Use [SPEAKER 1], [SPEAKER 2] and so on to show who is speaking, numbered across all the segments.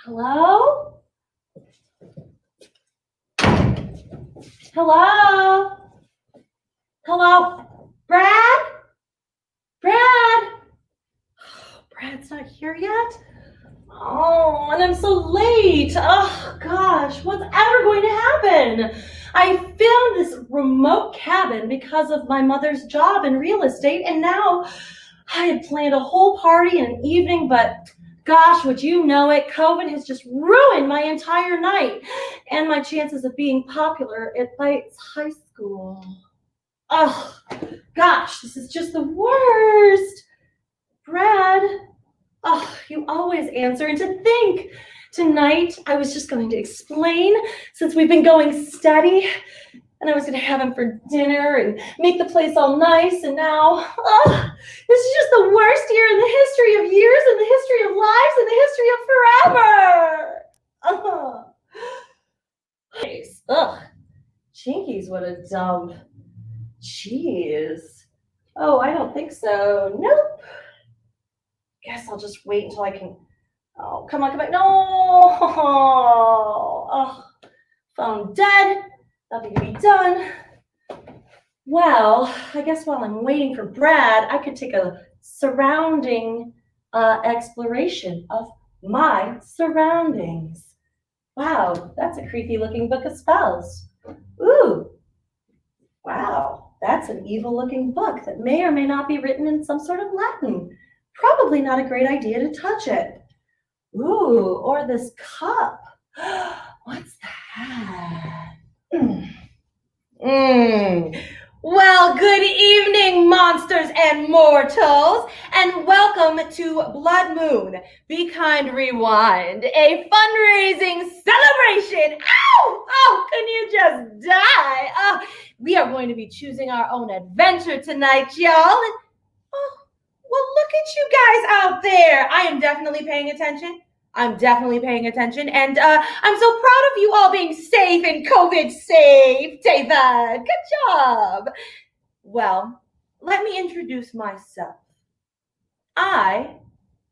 [SPEAKER 1] Hello? Hello? Hello? Brad? Brad? Brad's not here yet? Oh, and I'm so late. Oh, gosh, what's ever going to happen? I found this remote cabin because of my mother's job in real estate, and now I had planned a whole party in an evening, but gosh, would you know it, COVID has just ruined my entire night and my chances of being popular at Bites High School. Oh, gosh, this is just the worst. Brad, oh, you always answer. And to think, tonight I was just going to explain, since we've been going steady, and I was going to have him for dinner and make the place all nice, and now, this is just the worst year in the history of years, in the history of lives, in the history of forever. Ugh. Jinkies, what a dump. Jeez. Oh, I don't think so. Nope. Guess I'll just wait until I can. Oh, come on, come back. No. Oh, phone dead. Nothing to be done. Well, I guess while I'm waiting for Brad, I could take a surrounding exploration of my surroundings. Wow, that's a creepy looking book of spells. Ooh. Wow, that's an evil looking book that may or may not be written in some sort of Latin. Probably not a great idea to touch it. Ooh, or this cup. What's that? Well, good evening, monsters and mortals, and welcome to Blood Moon, Be Kind Rewind, a fundraising celebration. Ow! Oh, can you just die? Oh, we are going to be choosing our own adventure tonight, y'all. And, oh, well, look at you guys out there. I am definitely paying attention. And I'm so proud of you all being safe and COVID safe, David. Good job. Well, let me introduce myself. I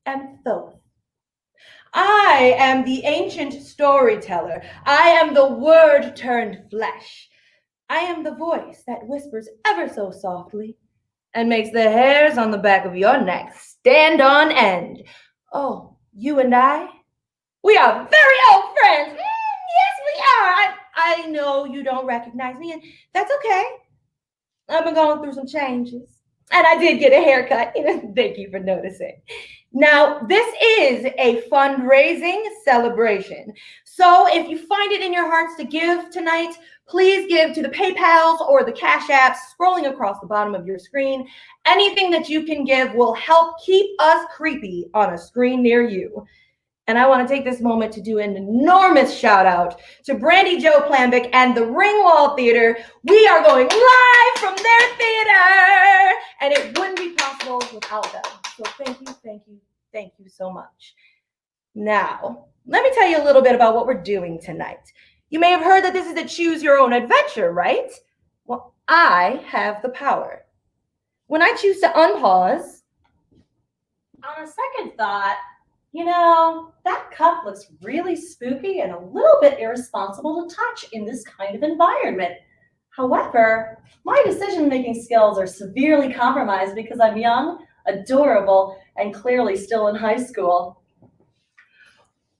[SPEAKER 1] am Thoth. I am the ancient storyteller. I am the word turned flesh. I am the voice that whispers ever so softly and makes the hairs on the back of your neck stand on end. Oh, you and we are very old friends. Yes, we are. I know you don't recognize me, and that's okay. I've been going through some changes, and I did get a haircut. Thank you for noticing. Now, this is a fundraising celebration. So if you find it in your hearts to give tonight, please give to the PayPals or the Cash Apps scrolling across the bottom of your screen. Anything that you can give will help keep us creepy on a screen near you. And I want to take this moment to do an enormous shout out to Brandy Joe Plambic and the Ringwald Theatre. We are going live from their theater, and it wouldn't be possible without them. So thank you so much. Now, let me tell you a little bit about what we're doing tonight. You may have heard that this is a choose your own adventure, right? Well, I have the power. When I choose to unpause, on a second thought, that cup looks really spooky and a little bit irresponsible to touch in this kind of environment. However, my decision-making skills are severely compromised because I'm young, adorable, and clearly still in high school.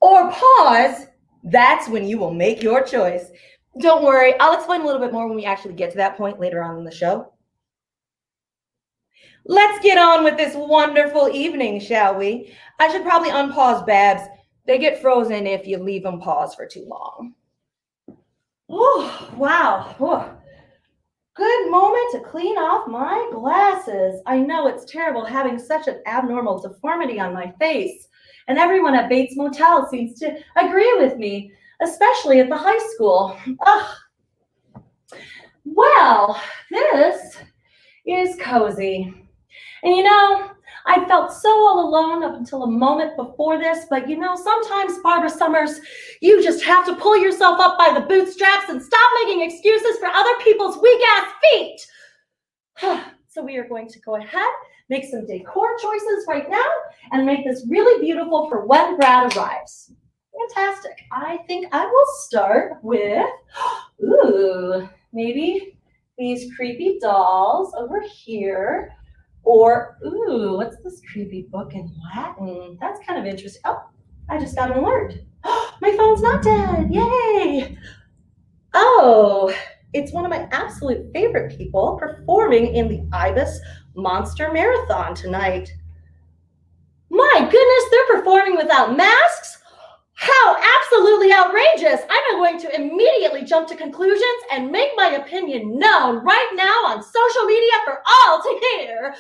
[SPEAKER 1] Or pause, that's when you will make your choice. Don't worry, I'll explain a little bit more when we actually get to that point later on in the show. Let's get on with this wonderful evening, shall we? I should probably unpause Babs. They get frozen if you leave them paused for too long. Oh, wow. Oh. Good moment to clean off my glasses. I know it's terrible having such an abnormal deformity on my face, and everyone at Bates Motel seems to agree with me, especially at the high school. Ugh. Well, this is cozy. And I felt so all alone up until a moment before this, but sometimes, Barbara Summers, you just have to pull yourself up by the bootstraps and stop making excuses for other people's weak-ass feet. So we are going to go ahead, make some decor choices right now, and make this really beautiful for when Brad arrives. Fantastic. I think I will start with, maybe these creepy dolls over here. Or, what's this creepy book in Latin? That's kind of interesting. Oh, I just got an alert. My phone's not dead. Yay. Oh, it's one of my absolute favorite people performing in the Ibis Monster Marathon tonight. My goodness, they're performing without masks? How absolutely outrageous! I'm going to immediately jump to conclusions and make my opinion known right now on social media for all to hear.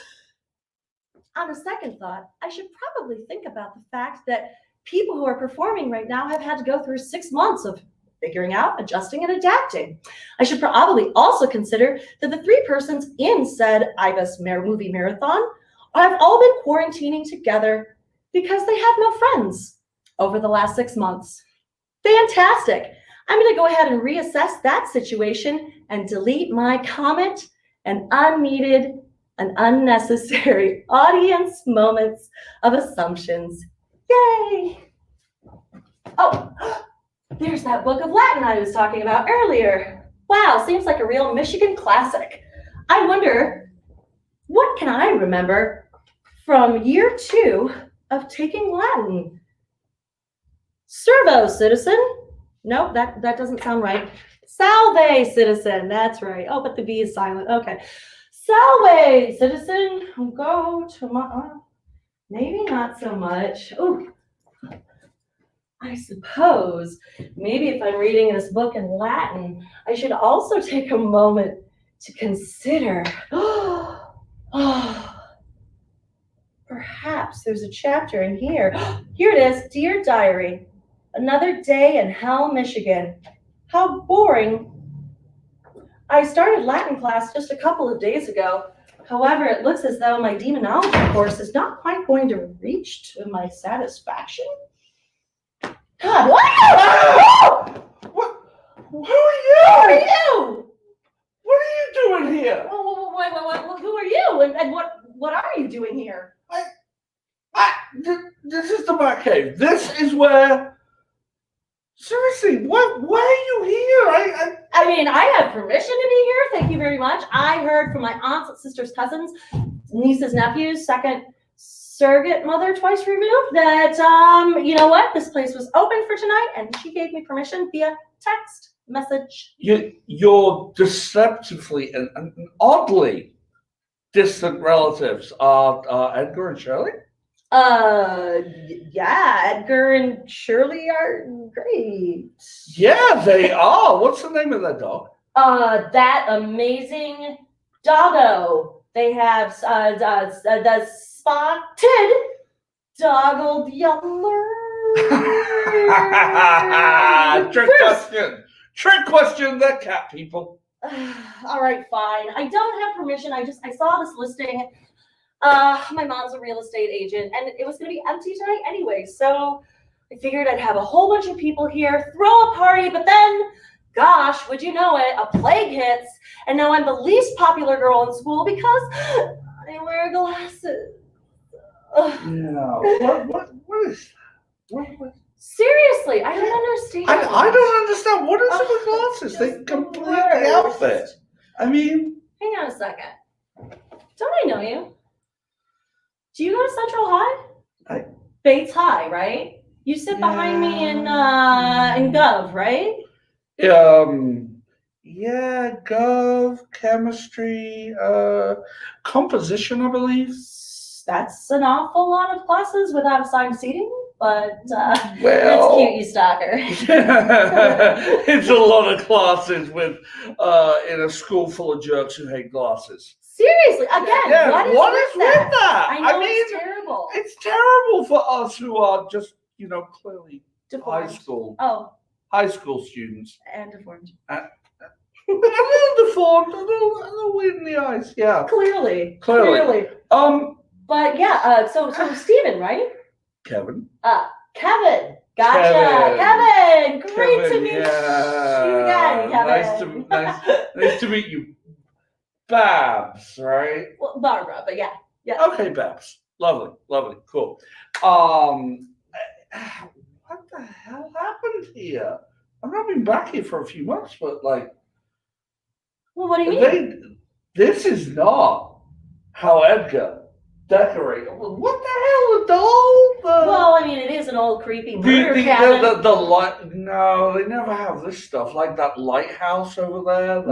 [SPEAKER 1] On a second thought, I should probably think about the fact that people who are performing right now have had to go through 6 months of figuring out, adjusting, and adapting. I should probably also consider that the 3 persons in said Ibis movie marathon have all been quarantining together because they have no friends over the last 6 months. Fantastic. I'm going to go ahead and reassess that situation and delete my comment and unneeded and unnecessary audience moments of assumptions. Yay! Oh, there's that book of Latin I was talking about earlier. Wow, seems like a real Michigan classic. I wonder, what can I remember from year 2 of taking Latin? Servo, citizen. Nope, that doesn't sound right. Salve, citizen. That's right. Oh, but the V is silent. Okay. Salve, citizen. Go to my... maybe not so much. Oh, I suppose maybe if I'm reading this book in Latin, I should also take a moment to consider. Perhaps there's a chapter in here. Here it is. Dear Diary. Another day in Hell, Michigan. How boring. I started Latin class just a couple of days ago. However, it looks as though my demonology course is not quite going to reach to my satisfaction. God, what?
[SPEAKER 2] Who are you?
[SPEAKER 1] Who are you?
[SPEAKER 2] What are you doing here?
[SPEAKER 1] Wait, who are you? And what are you doing here?
[SPEAKER 2] This is the Batcave. This is where... Seriously, why are you here?
[SPEAKER 1] I mean, I have permission to be here. Thank you very much. I heard from my aunts, sisters, cousins, nieces, nephews, second surrogate mother twice removed that, you know what? This place was open for tonight, and she gave me permission via text message.
[SPEAKER 2] Your deceptively and oddly distant relatives are Edgar and Shirley?
[SPEAKER 1] Yeah, Edgar and Shirley are great.
[SPEAKER 2] Yeah, they are. What's the name of that dog?
[SPEAKER 1] That amazing doggo. They have the spotted doggled yeller.
[SPEAKER 2] Trick question, the cat people.
[SPEAKER 1] All right, fine. I don't have permission. I saw this listing. My mom's a real estate agent, and it was going to be empty tonight anyway, so I figured I'd have a whole bunch of people here, throw a party, but then, gosh, would you know it, a plague hits, and now I'm the least popular girl in school because I wear glasses.
[SPEAKER 2] No. What is that? What?
[SPEAKER 1] Seriously, I don't understand.
[SPEAKER 2] I don't understand. What is it with glasses? They complete the outfit. I mean...
[SPEAKER 1] Hang on a second. Don't I know you? Do you go to Central High? Bates High, right? You sit behind me in Gov, right?
[SPEAKER 2] Yeah, Gov, chemistry, composition, I believe.
[SPEAKER 1] That's an awful lot of classes without assigned seating, but
[SPEAKER 2] well,
[SPEAKER 1] that's cute, you stalker.
[SPEAKER 2] It's a lot of classes with in a school full of jerks who hate glasses.
[SPEAKER 1] Seriously, again,
[SPEAKER 2] yeah,
[SPEAKER 1] what is with that?
[SPEAKER 2] I
[SPEAKER 1] know
[SPEAKER 2] mean,
[SPEAKER 1] it's terrible.
[SPEAKER 2] It's terrible for us who are just, clearly
[SPEAKER 1] Deformed.
[SPEAKER 2] high school students.
[SPEAKER 1] And deformed.
[SPEAKER 2] A little deformed, a little weird in the eyes, yeah.
[SPEAKER 1] Clearly.
[SPEAKER 3] But yeah, so Steven, right?
[SPEAKER 2] Kevin.
[SPEAKER 3] Kevin. Gotcha. Kevin. Great to meet you again, Kevin.
[SPEAKER 2] Nice to meet you. Babs, right?
[SPEAKER 3] Well, Barbara, but yeah.
[SPEAKER 2] Okay, Babs. Lovely, cool. What the hell happened here? I've not been back here for a few months, but like,
[SPEAKER 3] well, what do you mean?
[SPEAKER 2] This is not how Edgar decorated. What the hell, the doll?
[SPEAKER 3] Well, I mean, it is an old creepy murder cabin.
[SPEAKER 2] The light. No, they never have this stuff. Like that lighthouse over there.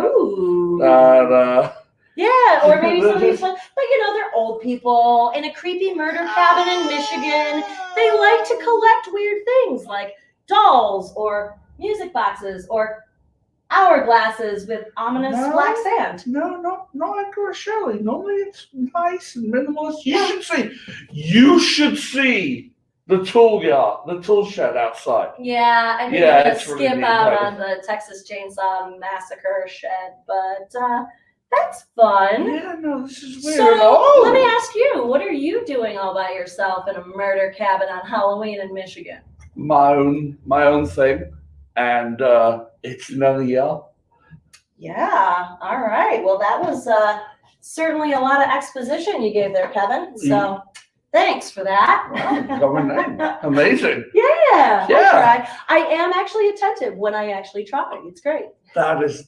[SPEAKER 3] Yeah, or maybe some of these, like they're old people in a creepy murder cabin in Michigan. They like to collect weird things like dolls or music boxes or hourglasses with ominous black sand.
[SPEAKER 2] No, Edgar or Shirley. Normally it's nice and minimalist. You should see the tool shed outside.
[SPEAKER 3] Yeah, I think I'm gonna skip out on the Texas Chainsaw Massacre shed, but that's fun.
[SPEAKER 2] Yeah, no, this is weird.
[SPEAKER 3] So let me ask you, what are you doing all by yourself in a murder cabin on Halloween in Michigan?
[SPEAKER 2] My own thing, and it's none of y'all.
[SPEAKER 3] Yeah, all right. Well, that was certainly a lot of exposition you gave there, Kevin. So thanks for that.
[SPEAKER 2] Wow, amazing.
[SPEAKER 3] Yeah. I tried. I am actually attentive when I actually try. It's great.
[SPEAKER 2] That is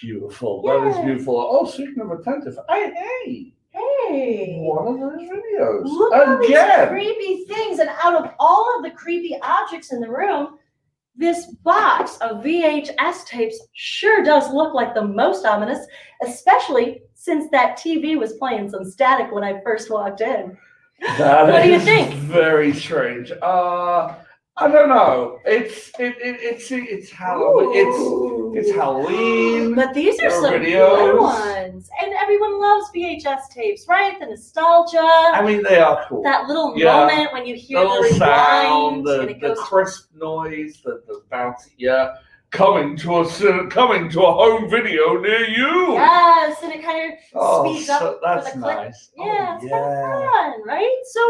[SPEAKER 2] beautiful. Yeah. That is beautiful. Oh, speaking of attentive, hey. One of those videos.
[SPEAKER 3] Look at all these creepy things, and out of all of the creepy objects in the room, this box of VHS tapes sure does look like the most ominous, especially since that TV was playing some static when I first walked in. What do you think?
[SPEAKER 2] Very strange. I don't know. It's Halloween. It's Halloween.
[SPEAKER 3] But these are some good ones, and everyone loves VHS tapes, right? The nostalgia.
[SPEAKER 2] I mean, they are cool.
[SPEAKER 3] That little moment when you hear the rewind,
[SPEAKER 2] sound,
[SPEAKER 3] and it goes
[SPEAKER 2] the crisp noise, the bouncy. Yeah. Coming to a home video near you.
[SPEAKER 3] Yes, and it kind of speeds up.
[SPEAKER 2] That's
[SPEAKER 3] for the click.
[SPEAKER 2] nice.
[SPEAKER 3] Yeah, it's kind of fun, right? So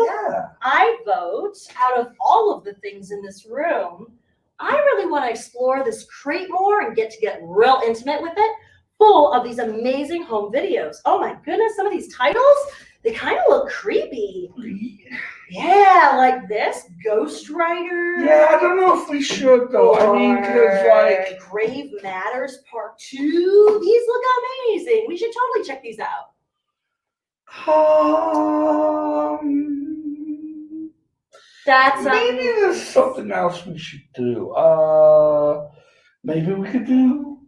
[SPEAKER 3] I vote out of all of the things in this room, I really want to explore this crate more and get real intimate with it, full of these amazing home videos. Oh my goodness, some of these titles, they kind of look creepy. Yeah, like this, Ghost Rider.
[SPEAKER 2] Yeah, I don't know if we should though. I mean, because like
[SPEAKER 3] Grave Matters Part 2. These look amazing. We should totally check these out.
[SPEAKER 2] Maybe there's something else we should do. Maybe we could do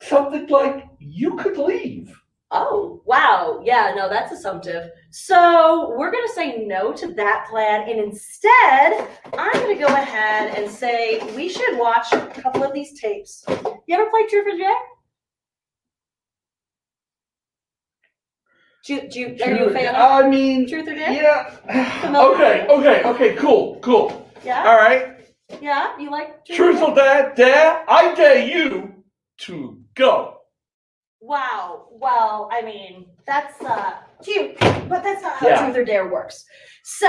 [SPEAKER 2] something like You Could Leave.
[SPEAKER 3] Oh, wow. Yeah, no, that's assumptive. So we're going to say no to that plan. And instead, I'm going to go ahead and say we should watch a couple of these tapes. You ever play Truth or Dare? Are you a fan of Truth or Dare?
[SPEAKER 2] Yeah. Okay, cool.
[SPEAKER 3] Yeah?
[SPEAKER 2] All right.
[SPEAKER 3] Yeah, you like
[SPEAKER 2] Truth or Dare? I dare you to go.
[SPEAKER 3] Wow. Well, I mean, that's cute, but that's not how Truth or Dare works. So,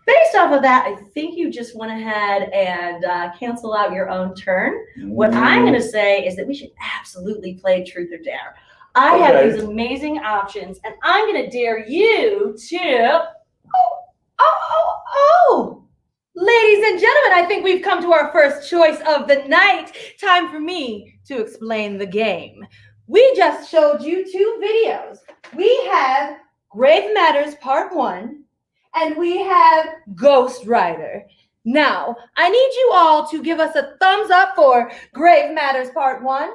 [SPEAKER 3] based off of that, I think you just went ahead and cancel out your own turn. What I'm going to say is that we should absolutely play Truth or Dare. I have these amazing options, and I'm going to dare you to...
[SPEAKER 1] Oh! Ladies and gentlemen, I think we've come to our first choice of the night. Time for me to explain the game. We just showed you 2 videos. We have Grave Matters Part 1, and we have Ghost Rider. Now, I need you all to give us a thumbs up for Grave Matters Part 1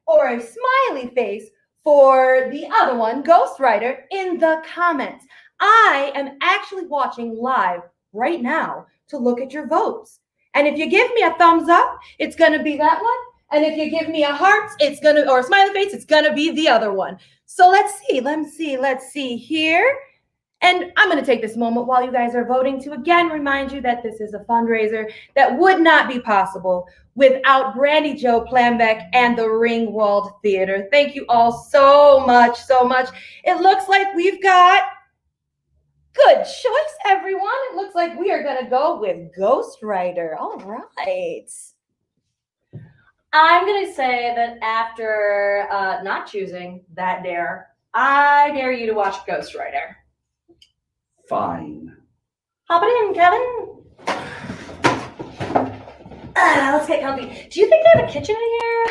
[SPEAKER 1] or a smiley face for the other one, Ghost Rider, in the comments. I am actually watching live right now to look at your votes. And if you give me a thumbs up, it's going to be that one. And if you give me a heart, or a smiley face, it's going to be the other one. So let's see here. And I'm going to take this moment while you guys are voting to again remind you that this is a fundraiser that would not be possible without Brandy Jo Planbeck and the Ringwald Theatre. Thank you all so much. It looks like we've got
[SPEAKER 3] Good choice, everyone. It looks like we are going to go with Ghostwriter. All right. I'm going to say that after not choosing that dare, I dare you to watch Ghostwriter.
[SPEAKER 2] Fine.
[SPEAKER 3] Hop it in, Kevin. Let's get comfy. Do you think they have a kitchen in here?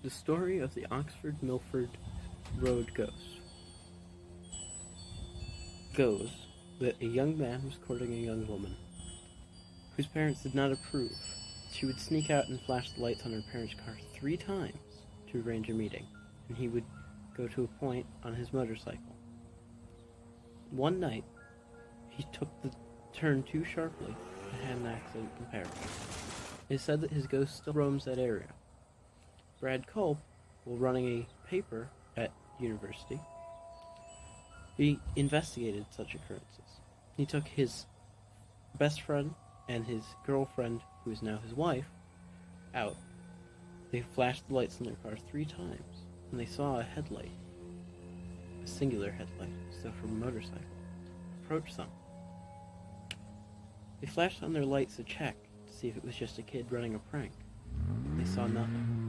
[SPEAKER 4] The story of the Oxford-Milford Road goes that a young man was courting a young woman whose parents did not approve. She would sneak out and flash the lights on her parents' car 3 times to arrange a meeting, and he would go to a point on his motorcycle. One night, he took the turn too sharply and had an accident in Paris. It is said that his ghost still roams that area. Brad Culp, while running a paper at university, he investigated such occurrences. He took his best friend and his girlfriend, who is now his wife, out. They flashed the lights on their cars 3 times, and they saw a headlight, a singular headlight, so from a motorcycle, approach them. They flashed on their lights to check to see if it was just a kid running a prank. They saw nothing.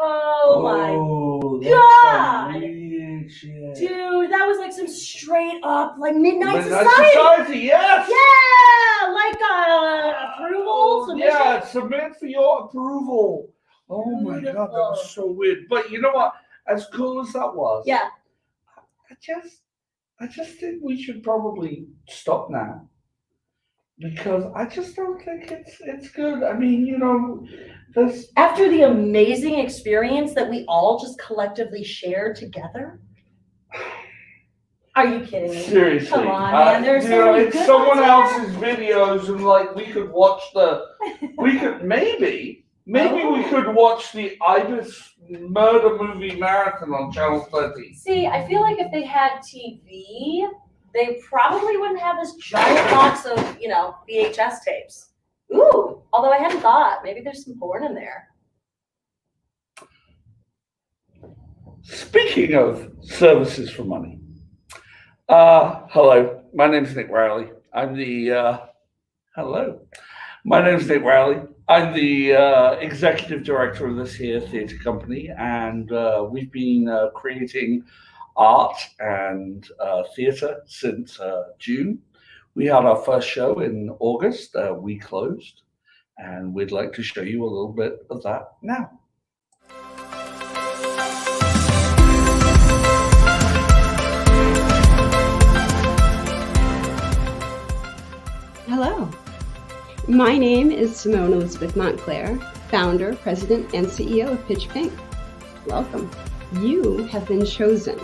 [SPEAKER 3] Oh my
[SPEAKER 2] that's
[SPEAKER 3] God!
[SPEAKER 2] some weird shit.
[SPEAKER 3] dude, that was like some straight up like Midnight
[SPEAKER 2] Midnight
[SPEAKER 3] Society.
[SPEAKER 2] Society, yes!
[SPEAKER 3] Yeah, like approval, submission.
[SPEAKER 2] Yeah, submit for your approval. Oh my God, that was
[SPEAKER 3] Beautiful.
[SPEAKER 2] so weird. But you know what? As cool as that was,
[SPEAKER 3] Yeah.
[SPEAKER 2] I just think we should probably stop now. Because I just don't think it's good. I mean, you know, there's
[SPEAKER 3] After the amazing experience that we all just collectively shared together. Are you kidding me?
[SPEAKER 2] seriously.
[SPEAKER 3] Come on, man. There's
[SPEAKER 2] you
[SPEAKER 3] so
[SPEAKER 2] know,
[SPEAKER 3] many
[SPEAKER 2] it's
[SPEAKER 3] good
[SPEAKER 2] someone
[SPEAKER 3] ones
[SPEAKER 2] else's videos, and like we could watch we could maybe we could watch the Ibis murder movie marathon on Channel 30.
[SPEAKER 3] See, I feel like if they had TV, they probably wouldn't have this giant box of, VHS tapes. Ooh, although I hadn't thought, maybe there's some porn in there.
[SPEAKER 2] Speaking of services for money, hello, my name's Nick Rowley. I'm the executive director of this here theatre company, and we've been creating art and theatre since June. We had our first show in August. We closed, and we'd like to show you a little bit of that now.
[SPEAKER 5] Hello, my name is Simone Elizabeth Montclair, founder, president, and CEO of Pitch Pink. Welcome. You have been chosen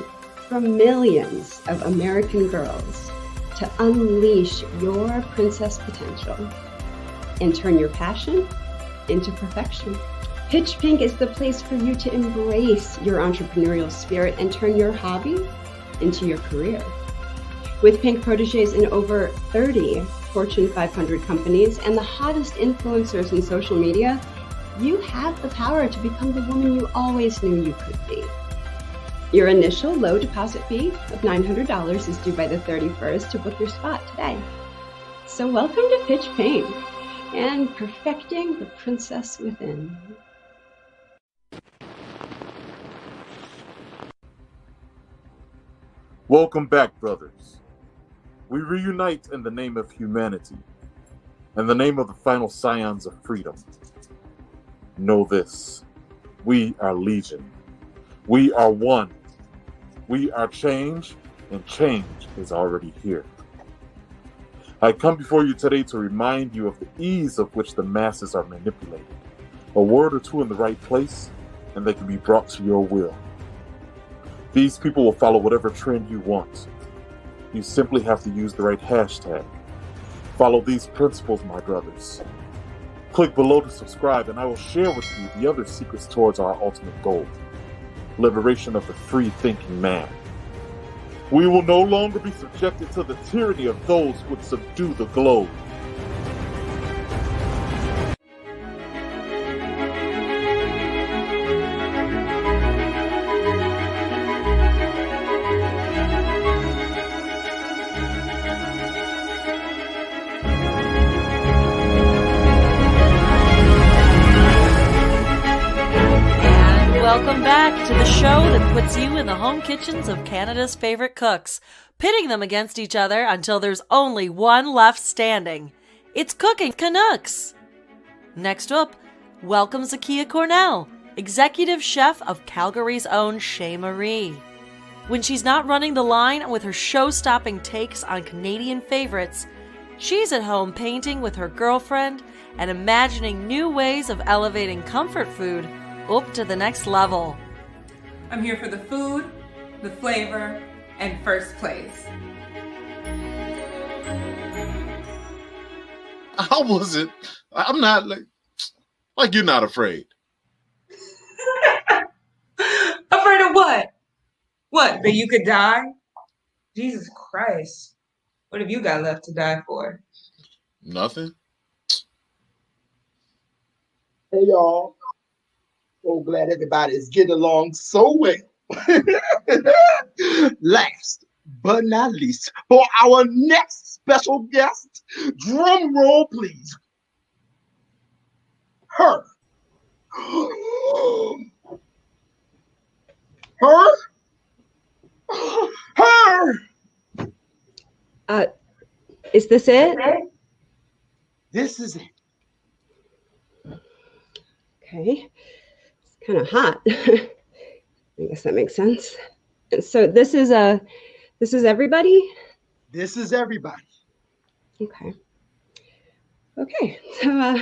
[SPEAKER 5] from millions of American girls to unleash your princess potential and turn your passion into perfection. Pitch Pink is the place for you to embrace your entrepreneurial spirit and turn your hobby into your career. With Pink proteges in over 30 Fortune 500 companies and the hottest influencers in social media, you have the power to become the woman you always knew you could be. Your initial low deposit fee of $900 is due by the 31st to book your spot today. So welcome to Pitch Pink and perfecting the princess within.
[SPEAKER 6] Welcome back, brothers. We reunite in the name of humanity, in the name of the final scions of freedom. Know this, we are Legion. We are one. We are change, and change is already here. I come before you today to remind you of the ease of which the masses are manipulated. A word or two in the right place, and they can be brought to your will. These people will follow whatever trend you want. You simply have to use the right hashtag. Follow these principles, my brothers. Click below to subscribe, and I will share with you the other secrets towards our ultimate goal: liberation of the free-thinking man. We will no longer be subjected to the tyranny of those who would subdue the globe.
[SPEAKER 7] Welcome back to the show that puts you in the home kitchens of Canada's favorite cooks, pitting them against each other until there's only one left standing. It's Cooking Canucks. Next up, welcome Zakiya Cornell, executive chef of Calgary's own Chez Marie. When she's not running the line with her show-stopping takes on Canadian favorites, she's at home painting with her girlfriend and imagining new ways of elevating comfort food up to the next level.
[SPEAKER 8] I'm here for the food, the flavor, and first place.
[SPEAKER 6] How was it? I'm not like you're not afraid.
[SPEAKER 8] Afraid of what? What, that you could die? Jesus Christ. What have you got left to die for?
[SPEAKER 6] Nothing.
[SPEAKER 9] Hey y'all. So glad everybody's getting along so well. Last but not least, for our next special guest, drum roll please. Her.
[SPEAKER 5] Is this it?
[SPEAKER 9] This is it.
[SPEAKER 5] Okay. It's kind of hot. I guess that makes sense. And so this is everybody?
[SPEAKER 9] This is everybody.
[SPEAKER 5] Okay. Okay. So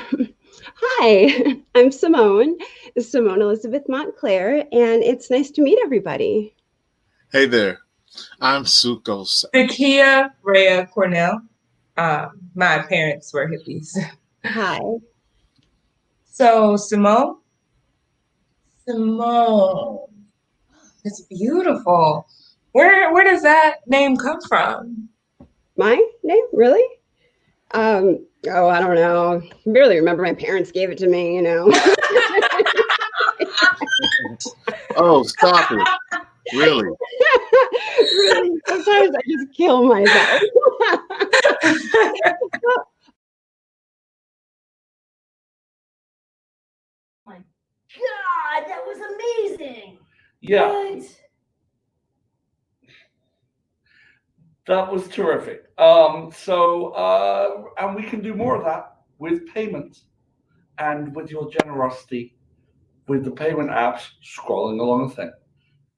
[SPEAKER 5] hi, I'm Simone Elizabeth Montclair, and it's nice to meet everybody.
[SPEAKER 6] Hey there. I'm Suko.
[SPEAKER 8] Zakiya Rhea Cornell. My parents were hippies.
[SPEAKER 5] Hi.
[SPEAKER 8] So, Simone? It's beautiful. Where does that name come from?
[SPEAKER 5] My name? Really? Oh, I don't know. I barely remember. My parents gave it to me, you know.
[SPEAKER 6] Oh, stop it. Really?
[SPEAKER 5] Really? Sometimes I just kill myself.
[SPEAKER 3] My God, that was amazing.
[SPEAKER 2] Yeah,
[SPEAKER 3] What?
[SPEAKER 2] that was terrific. And we can do more of that with payments and with your generosity with the payment apps scrolling along the thing.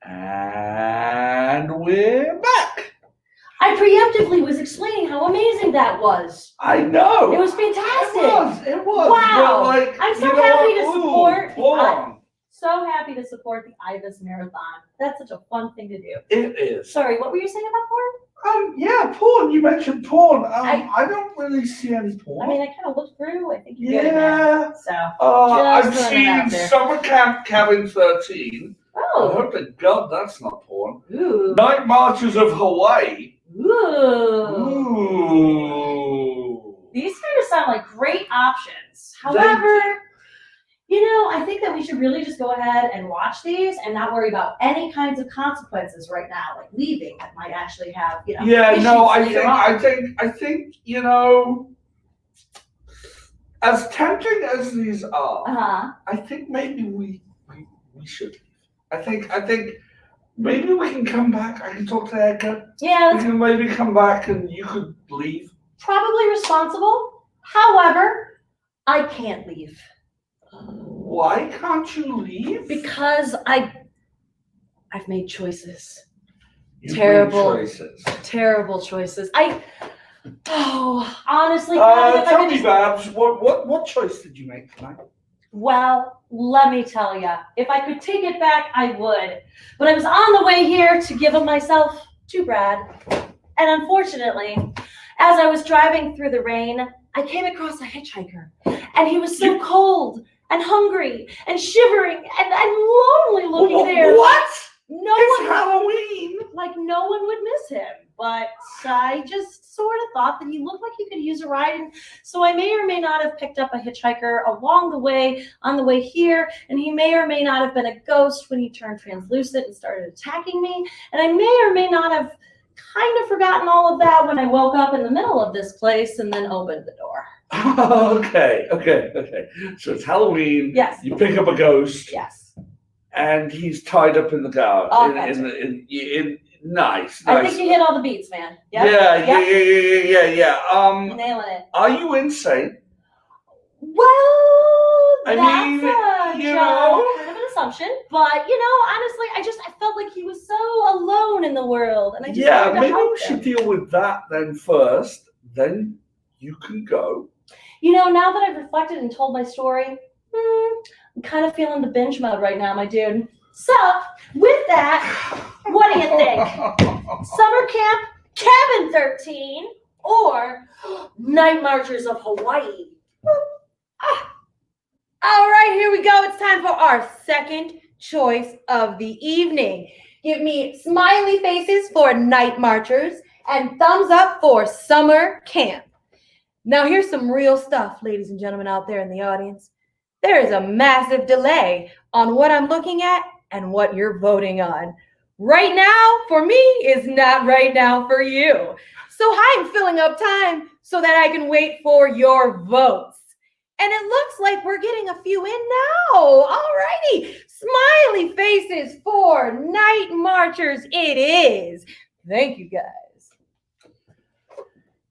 [SPEAKER 2] And we're back.
[SPEAKER 3] I preemptively was explaining how amazing that was.
[SPEAKER 2] I know.
[SPEAKER 3] It was fantastic.
[SPEAKER 2] It was.
[SPEAKER 3] Wow.
[SPEAKER 2] But like,
[SPEAKER 3] I'm so
[SPEAKER 2] you know
[SPEAKER 3] happy
[SPEAKER 2] what?
[SPEAKER 3] to support.
[SPEAKER 2] Hold on.
[SPEAKER 3] So happy to support the Ibis Marathon. That's such a fun thing to do.
[SPEAKER 2] It is.
[SPEAKER 3] Sorry, what were you saying about porn?
[SPEAKER 2] Yeah, porn. You mentioned porn.
[SPEAKER 3] I
[SPEAKER 2] don't really see any porn.
[SPEAKER 3] I mean, I kind of looked through. I think you get it now.
[SPEAKER 2] Yeah.
[SPEAKER 3] So.
[SPEAKER 2] I've
[SPEAKER 3] Just throwing it out
[SPEAKER 2] seen
[SPEAKER 3] there.
[SPEAKER 2] Summer Camp Cabin 13. I
[SPEAKER 3] Oh.
[SPEAKER 2] hope to God that's not porn.
[SPEAKER 3] Ooh.
[SPEAKER 2] Night Marches of Hawaii.
[SPEAKER 3] Ooh.
[SPEAKER 2] Ooh.
[SPEAKER 3] These kind of sound like great options. However, I think that we should really just go ahead and watch these and not worry about any kinds of consequences right now, like leaving that might actually have,
[SPEAKER 2] Yeah,
[SPEAKER 3] issues
[SPEAKER 2] no,
[SPEAKER 3] later on.
[SPEAKER 2] I think, as tempting as these are,
[SPEAKER 3] Uh-huh.
[SPEAKER 2] I think maybe we should. I think maybe we can come back. I can talk to Edgar.
[SPEAKER 3] Yeah,
[SPEAKER 2] We
[SPEAKER 3] that's
[SPEAKER 2] can maybe come back and you could leave.
[SPEAKER 3] probably responsible. However, I can't leave
[SPEAKER 2] Why can't you leave?
[SPEAKER 3] because I've made choices.
[SPEAKER 2] You've
[SPEAKER 3] Terrible.
[SPEAKER 2] made choices.
[SPEAKER 3] Terrible choices. Honestly, if I
[SPEAKER 2] Tell
[SPEAKER 3] could
[SPEAKER 2] me,
[SPEAKER 3] just-
[SPEAKER 2] Babs, what choice did you make tonight?
[SPEAKER 3] Well, let me tell you, if I could take it back, I would. But I was on the way here to give myself to Brad. And unfortunately, as I was driving through the rain, I came across a hitchhiker. And he was so cold and hungry and shivering and lonely looking there.
[SPEAKER 2] What?
[SPEAKER 3] No
[SPEAKER 2] It's
[SPEAKER 3] one,
[SPEAKER 2] Halloween.
[SPEAKER 3] like no one would miss him. But I just sort of thought that he looked like he could use a ride. And so I may or may not have picked up a hitchhiker along the way, on the way here. And he may or may not have been a ghost when he turned translucent and started attacking me. And I may or may not have kind of forgotten all of that when I woke up in the middle of this place and then opened the door.
[SPEAKER 2] Okay. So it's Halloween.
[SPEAKER 3] Yes.
[SPEAKER 2] You pick up a ghost.
[SPEAKER 3] Yes.
[SPEAKER 2] and he's tied up in the garden. Nice.
[SPEAKER 3] I think you hit all the beats, man. Yep.
[SPEAKER 2] Yeah.
[SPEAKER 3] You're nailing it.
[SPEAKER 2] Are you insane?
[SPEAKER 3] Well,
[SPEAKER 2] I
[SPEAKER 3] that's
[SPEAKER 2] mean,
[SPEAKER 3] a
[SPEAKER 2] you know.
[SPEAKER 3] kind of an assumption, but honestly, I felt like he was so alone in the world, and I just wanted to
[SPEAKER 2] Maybe
[SPEAKER 3] help
[SPEAKER 2] we should
[SPEAKER 3] him.
[SPEAKER 2] deal with that then first. Then you can go.
[SPEAKER 3] Now that I've reflected and told my story, I'm kind of feeling the binge mode right now, my dude. So, with that, what do you think? Summer camp, cabin 13, or night marchers of Hawaii?
[SPEAKER 1] All right, here we go. It's time for our second choice of the evening. Give me smiley faces for night marchers and thumbs up for summer camp. Now, here's some real stuff, ladies and gentlemen out there in the audience. There is a massive delay on what I'm looking at and what you're voting on. Right now, for me, is not right now for you. So I'm filling up time so that I can wait for your votes. And it looks like we're getting a few in now. Alrighty. Smiley faces for night marchers it is. Thank you, guys.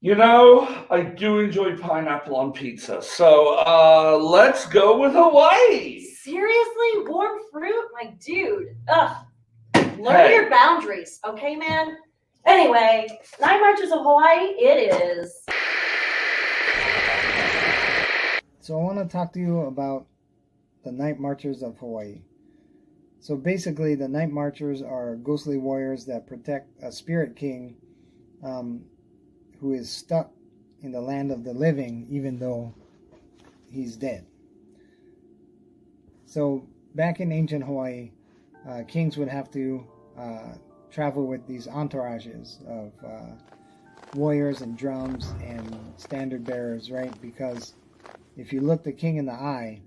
[SPEAKER 2] I do enjoy pineapple on pizza. So let's go with Hawaii.
[SPEAKER 3] Seriously? Warm fruit? My dude. Ugh. Learn your boundaries, okay, man? Anyway, Night Marchers of Hawaii, it is.
[SPEAKER 10] So I want to talk to you about the Night Marchers of Hawaii. So basically, the Night Marchers are ghostly warriors that protect a spirit king who is stuck in the land of the living, even though he's dead. So back in ancient Hawaii, kings would have to travel with these entourages of warriors and drums and standard bearers, right? Because if you looked the king in the eye,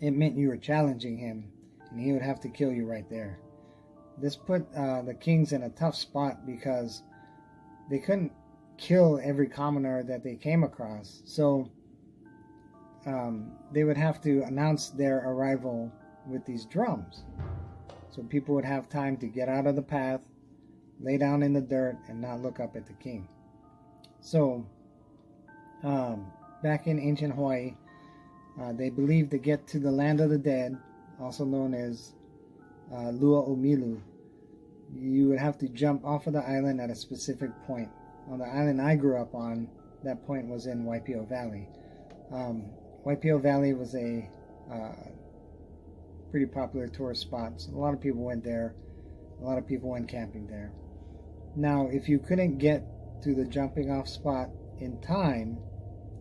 [SPEAKER 10] it meant you were challenging him, and he would have to kill you right there. This put the kings in a tough spot because they couldn't kill every commoner that they came across. So they would have to announce their arrival with these drums. So people would have time to get out of the path, lay down in the dirt, and not look up at the king. So back in ancient Hawaii, they believed to get to the land of the dead, also known as Lua Omilu, you would have to jump off of the island at a specific point. On the island I grew up on, that point was in Waipio Valley. Waipio Valley was a pretty popular tourist spot. So a lot of people went there. A lot of people went camping there. Now, if you couldn't get to the jumping off spot in time,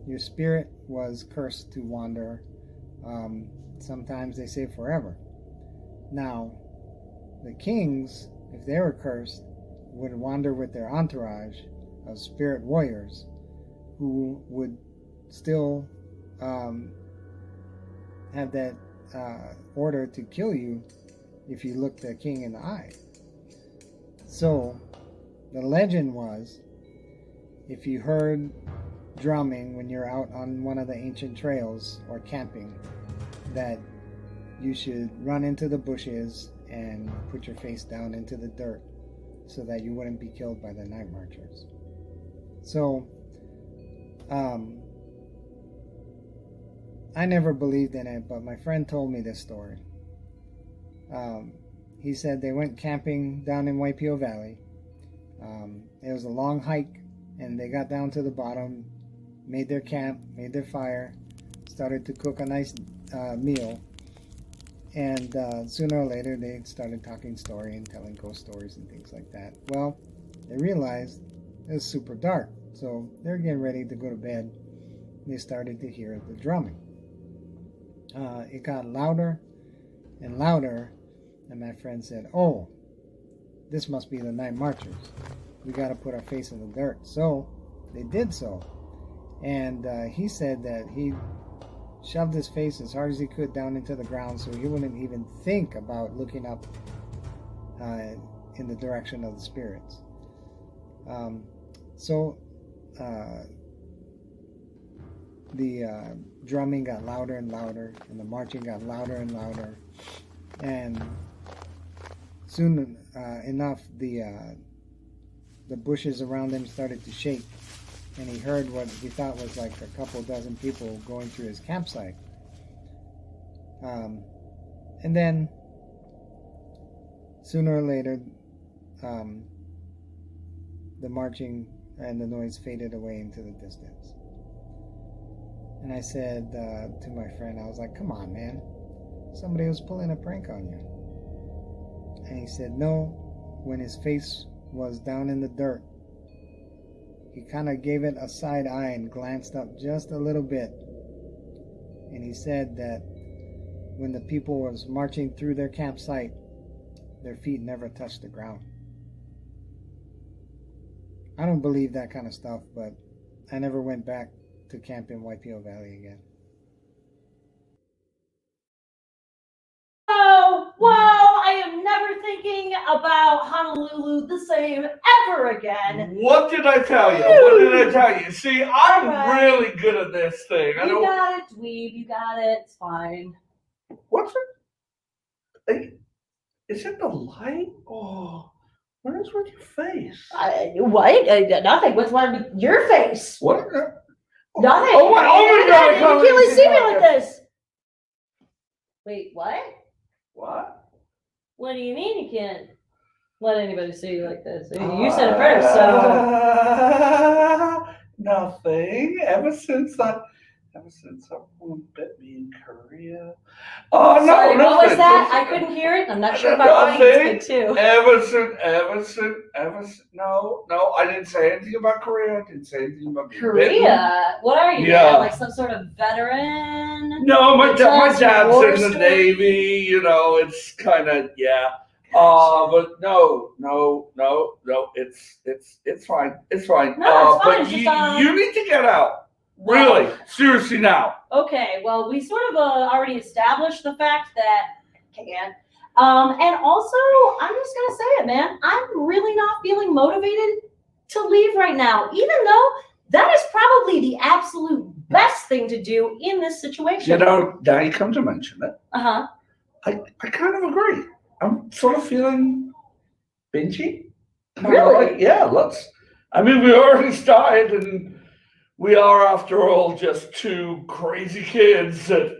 [SPEAKER 10] your spirit was cursed to wander. Sometimes they say forever. Now, the kings, if they were cursed, would wander with their entourage of spirit warriors who would still have that order to kill you if you looked the king in the eye. So the legend was, if you heard drumming when you're out on one of the ancient trails or camping, that you should run into the bushes and put your face down into the dirt so that you wouldn't be killed by the night marchers. So I never believed in it, but my friend told me this story. He said they went camping down in Waipio Valley. It was a long hike, and they got down to the bottom, made their camp, made their fire, started to cook a nice meal, and sooner or later they started talking story and telling ghost stories and things like that. Well, they realized it was super dark, so they're getting ready to go to bed. They started to hear the drumming. It got louder and louder, and my friend said, "Oh, this must be the night marchers. We got to put our face in the dirt." So they did so, and he said that he shoved his face as hard as he could down into the ground so he wouldn't even think about looking up in the direction of the spirits. The drumming got louder and louder, and the marching got louder and louder. And soon enough, the bushes around him started to shake, and he heard what he thought was like a couple dozen people going through his campsite. And then sooner or later, the marching and the noise faded away into the distance. And I said to my friend, I was like, come on, man. Somebody was pulling a prank on you. And he said, no. When his face was down in the dirt, he kind of gave it a side eye and glanced up just a little bit. And he said that when the people was marching through their campsite, their feet never touched the ground. I don't believe that kind of stuff, but I never went back to camp in Waipio Valley again.
[SPEAKER 3] Oh, well, I am never thinking about Honolulu the same ever again.
[SPEAKER 2] What did I tell you? What did I tell you? See, I'm
[SPEAKER 3] Alright.
[SPEAKER 2] really good at this thing.
[SPEAKER 3] You got it, dweeb. You got it. It's fine.
[SPEAKER 2] What's it? Is it the light? Oh, what is with your face?
[SPEAKER 3] What? Nothing. What's wrong with your face?
[SPEAKER 2] What?
[SPEAKER 3] Nothing.
[SPEAKER 2] Oh my God!
[SPEAKER 3] You can't really see me like this. Wait, what?
[SPEAKER 2] What?
[SPEAKER 3] What do you mean you can't let anybody see you like this? You said it first, so.
[SPEAKER 2] Nothing. Ever since someone bit me in Korea. Oh no!
[SPEAKER 3] Sorry,
[SPEAKER 2] nothing.
[SPEAKER 3] what was that? I couldn't hear it. I'm not sure if my audience did too.
[SPEAKER 2] Ever since. No, I didn't say anything about Korea. I didn't say anything about being bitten.
[SPEAKER 3] Korea? What are you?
[SPEAKER 2] Yeah.
[SPEAKER 3] Now? Like some sort of veteran?
[SPEAKER 2] No, my dad's
[SPEAKER 3] war
[SPEAKER 2] in the
[SPEAKER 3] story?
[SPEAKER 2] Navy. You know, it's kind of but no. It's fine. It's fine.
[SPEAKER 3] No, it's fine.
[SPEAKER 2] But
[SPEAKER 3] It's just,
[SPEAKER 2] you need to get out.
[SPEAKER 3] Well,
[SPEAKER 2] Really, seriously now.
[SPEAKER 3] Okay, well, we sort of already established the fact that I can. And also, I'm just gonna say it, man. I'm really not feeling motivated to leave right now, even though that is probably the absolute best thing to do in this situation.
[SPEAKER 2] You know, now you come to mention it.
[SPEAKER 3] Uh-huh.
[SPEAKER 2] I kind of agree. I'm sort of feeling bingy.
[SPEAKER 3] Really?
[SPEAKER 2] We already started, and we are, after all, just two crazy kids at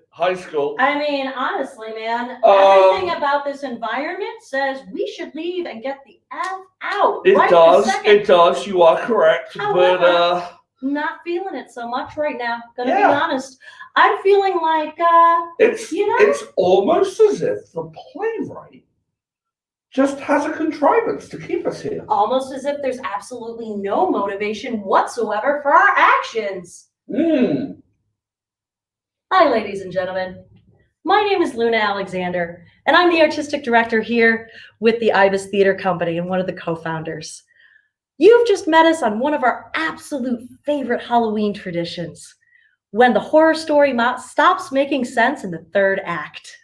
[SPEAKER 2] high school.
[SPEAKER 3] I mean, honestly, man, everything about this environment says we should leave and get the F out.
[SPEAKER 2] It
[SPEAKER 3] right
[SPEAKER 2] does.
[SPEAKER 3] this second.
[SPEAKER 2] It does. You are correct.
[SPEAKER 3] However, not feeling it so much right now. Gonna be
[SPEAKER 2] Yeah.
[SPEAKER 3] honest. I'm feeling like,
[SPEAKER 2] it's almost as if the playwright just has a contrivance to keep us here.
[SPEAKER 3] almost as if there's absolutely no motivation whatsoever for our actions. Hi, ladies and gentlemen. My name is Luna Alexander, and I'm the artistic director here with the Ibis Theatre Company and one of the co-founders. You've just met us on one of our absolute favorite Halloween traditions, when the horror story stops making sense in the third act.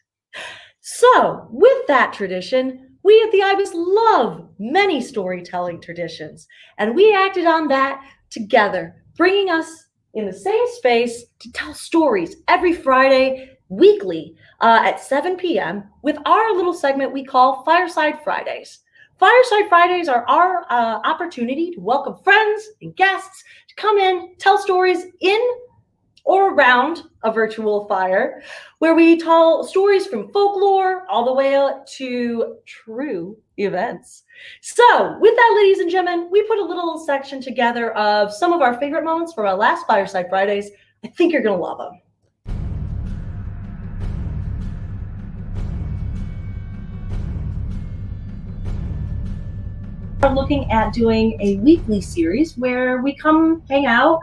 [SPEAKER 3] So, with that tradition, we at the Ibis love many storytelling traditions, and we acted on that together, bringing us in the same space to tell stories every Friday, weekly, at 7 p.m. with our little segment we call Fireside Fridays. Fireside Fridays are our opportunity to welcome friends and guests to come in, tell stories in or around a virtual fire, where we tell stories from folklore all the way up to true events. So with that, ladies and gentlemen, we put a little section together of some of our favorite moments from our last Fireside Fridays. I think you're gonna love them. We're looking at doing a weekly series where we come hang out,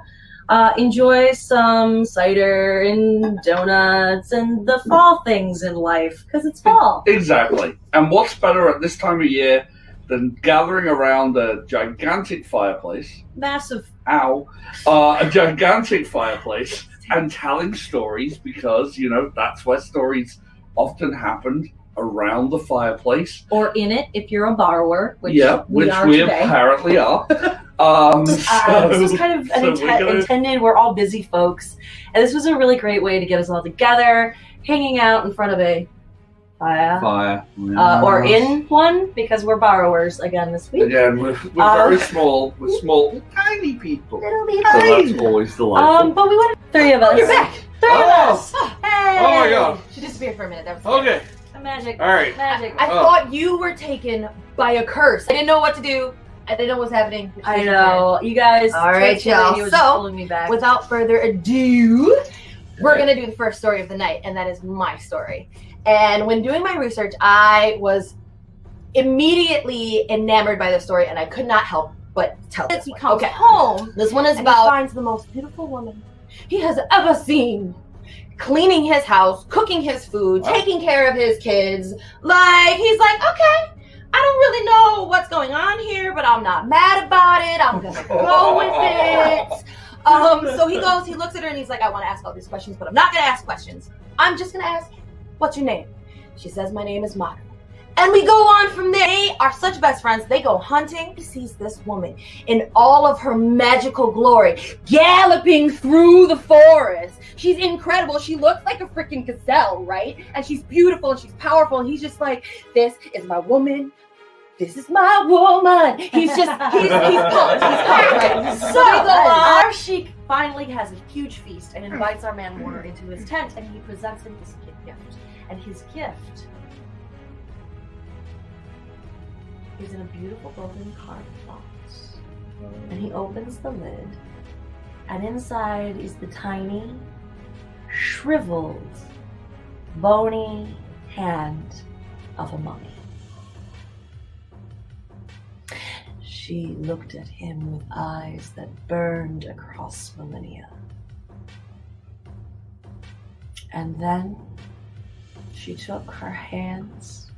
[SPEAKER 3] enjoy some cider and donuts and the fall things in life, because it's fall.
[SPEAKER 2] Exactly. And what's better at this time of year than gathering around a gigantic fireplace?
[SPEAKER 3] Massive.
[SPEAKER 2] A gigantic fireplace and telling stories, because, you know, that's where stories often happened, around the fireplace.
[SPEAKER 3] Or in it, if you're a borrower, which we
[SPEAKER 2] apparently are.
[SPEAKER 3] This was kind of intended. We're all busy folks, and this was a really great way to get us all together, hanging out in front of a
[SPEAKER 2] Fire.
[SPEAKER 3] Or in one, because we're borrowers again this week.
[SPEAKER 2] Again, we're very small. We're small, tiny people.
[SPEAKER 3] Little bit
[SPEAKER 2] So
[SPEAKER 3] tiny.
[SPEAKER 2] that's always delightful.
[SPEAKER 3] But we wanted three of us.
[SPEAKER 1] You're back.
[SPEAKER 3] Three of us.
[SPEAKER 1] Hey.
[SPEAKER 2] Oh my god.
[SPEAKER 1] She disappeared for a minute. That was
[SPEAKER 2] Okay.
[SPEAKER 3] Magic.
[SPEAKER 2] All right.
[SPEAKER 3] Magic.
[SPEAKER 1] I thought you were taken by a curse. I didn't know what to do. I didn't know what was happening.
[SPEAKER 3] I know. You guys.
[SPEAKER 1] All right,
[SPEAKER 3] Tracy
[SPEAKER 1] y'all.
[SPEAKER 3] Lady was
[SPEAKER 1] So,
[SPEAKER 3] pulling me back.
[SPEAKER 1] Without further ado, we're gonna do the first story of the night, and that is my story. And when doing my research, I was immediately enamored by the story, and I could not help but tell this one.
[SPEAKER 3] comes
[SPEAKER 1] home. This one is
[SPEAKER 3] and
[SPEAKER 1] about finds the most beautiful woman he has ever seen, cleaning his house, cooking his food, taking care of his kids. Like, he's like, okay, I don't really know what's going on here, but I'm not mad about it. I'm gonna go with it. So he goes, he looks at her, and he's like, I want to ask all these questions, but I'm not gonna ask questions. I'm just gonna ask, what's your name? She says, my name is Mata. And we go on from there. They are such best friends. They go hunting. He sees this woman in all of her magical glory, galloping through the forest. She's incredible. She looks like a freaking gazelle, right? And she's beautiful and she's powerful. And he's just like, this is my woman. This is my woman. He's pumped. He's pumped, right? So our sheik finally has a huge feast and invites our man Warner into his tent, and he presents him this gift. And his gift is in a beautiful golden carved box. And he opens the lid, and inside is the tiny, shriveled, bony hand of a mummy. She looked at him with eyes that burned across millennia. And then she took her hands,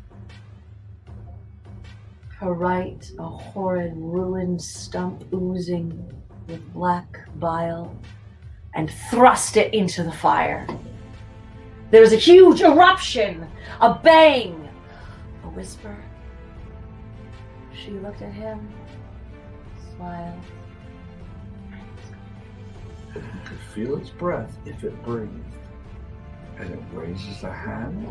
[SPEAKER 1] her right a horrid ruined stump oozing with black bile, and thrust it into the fire. There was a huge eruption, a bang, a whisper. She looked at him, smiled.
[SPEAKER 2] You could feel its breath if it breathed. And it raises a hand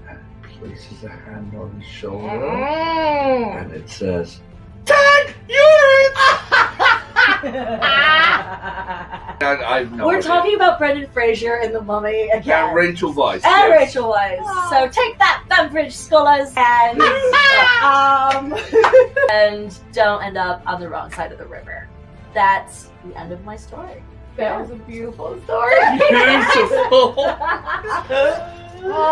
[SPEAKER 2] and it places a hand on his shoulder and it says, Tag, you're it!
[SPEAKER 3] We're talking about Brendan Fraser and the Mummy again.
[SPEAKER 2] And Rachel Weisz.
[SPEAKER 3] And
[SPEAKER 2] yes.
[SPEAKER 3] Rachel Weisz. So take that, Bembridge Scholars, and don't end up on the wrong side of the river. That's the end of my story.
[SPEAKER 1] That was a beautiful story.
[SPEAKER 2] Beautiful.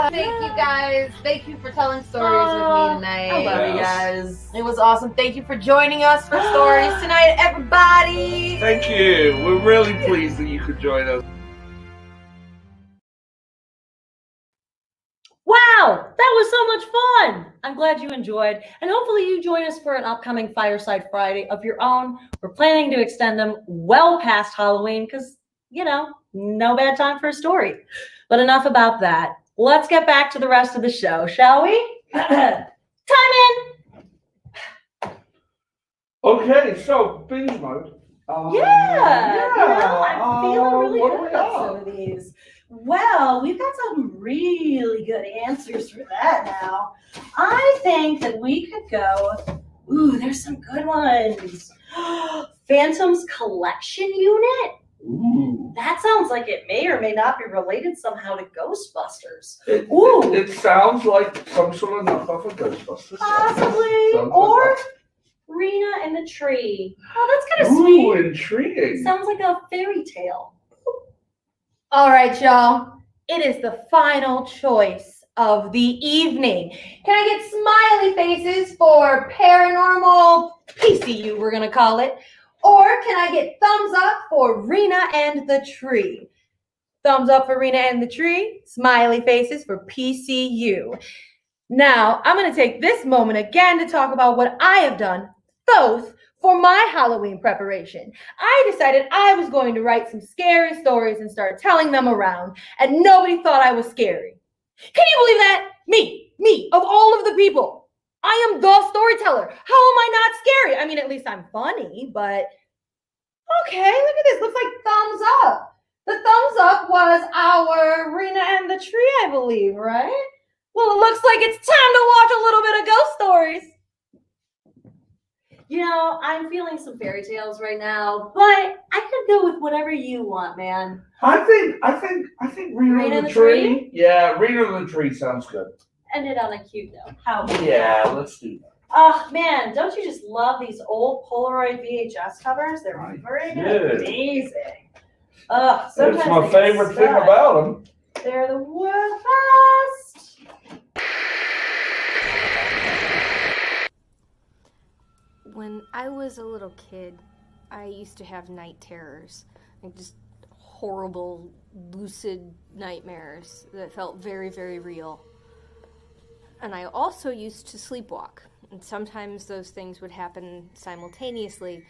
[SPEAKER 1] Thank you guys. Thank you for telling stories with me tonight.
[SPEAKER 3] I love you guys.
[SPEAKER 1] It was awesome. Thank you for joining us for stories tonight, everybody.
[SPEAKER 2] Thank you. We're really pleased that you could join us.
[SPEAKER 3] Wow, that was so much fun. I'm glad you enjoyed, and hopefully you join us for an upcoming Fireside Friday of your own. We're planning to extend them well past Halloween because, you know, no bad time for a story. But enough about that. Let's get back to the rest of the show, shall we? Time in.
[SPEAKER 2] Okay, so binge mode.
[SPEAKER 3] Yeah, you know, I'm feeling really
[SPEAKER 2] what do
[SPEAKER 3] good
[SPEAKER 2] we
[SPEAKER 3] about
[SPEAKER 2] got?
[SPEAKER 3] some of these. Well, we've got some really good answers for that now. I think that we could go, ooh, there's some good ones. Phantom's Collection Unit?
[SPEAKER 2] Ooh.
[SPEAKER 3] That sounds like it may or may not be related somehow to Ghostbusters.
[SPEAKER 2] It sounds like some sort of knockoff of Ghostbusters.
[SPEAKER 3] Possibly.
[SPEAKER 2] Sounds
[SPEAKER 3] Or
[SPEAKER 2] like
[SPEAKER 3] Rena and the Tree. Oh, that's kind
[SPEAKER 2] that.
[SPEAKER 3] of sweet.
[SPEAKER 2] Intriguing.
[SPEAKER 3] Sounds like a fairy tale.
[SPEAKER 1] All right, y'all. It is the final choice of the evening. Can I get smiley faces for paranormal PCU, we're going to call it? Or can I get thumbs up for Rena and the Tree? Thumbs up for Rena and the Tree, smiley faces for PCU. Now, I'm going to take this moment again to talk about what I have done, both for my Halloween preparation. I decided I was going to write some scary stories and start telling them around, and nobody thought I was scary. Can you believe that? Me, of all of the people. I am the storyteller. How am I not scary? I mean, at least I'm funny, but okay, look at this. Looks like thumbs up. The thumbs up was our Rena and the Tree, I believe, right?
[SPEAKER 3] Well, it looks like it's time to watch a little bit of ghost stories. You know, I'm feeling some fairy tales right now, but I could go with whatever you want, man.
[SPEAKER 2] I think Rena
[SPEAKER 3] Rena
[SPEAKER 2] the
[SPEAKER 3] the
[SPEAKER 2] Tree.
[SPEAKER 3] Tree?
[SPEAKER 2] Yeah, Rena the Tree sounds good.
[SPEAKER 3] End it on a cute note. How about
[SPEAKER 2] Yeah,
[SPEAKER 3] that?
[SPEAKER 2] let's do that.
[SPEAKER 3] Oh man, don't you just love these old Polaroid VHS covers? They're
[SPEAKER 2] I
[SPEAKER 3] friggin'
[SPEAKER 2] do.
[SPEAKER 3] amazing. Ugh, sometimes
[SPEAKER 2] It's my
[SPEAKER 3] they get
[SPEAKER 2] favorite thing
[SPEAKER 3] stuck.
[SPEAKER 2] about them.
[SPEAKER 3] They're the best.
[SPEAKER 11] When I was a little kid, I used to have night terrors, like just horrible, lucid nightmares that felt very, very real. And I also used to sleepwalk, and sometimes those things would happen simultaneously,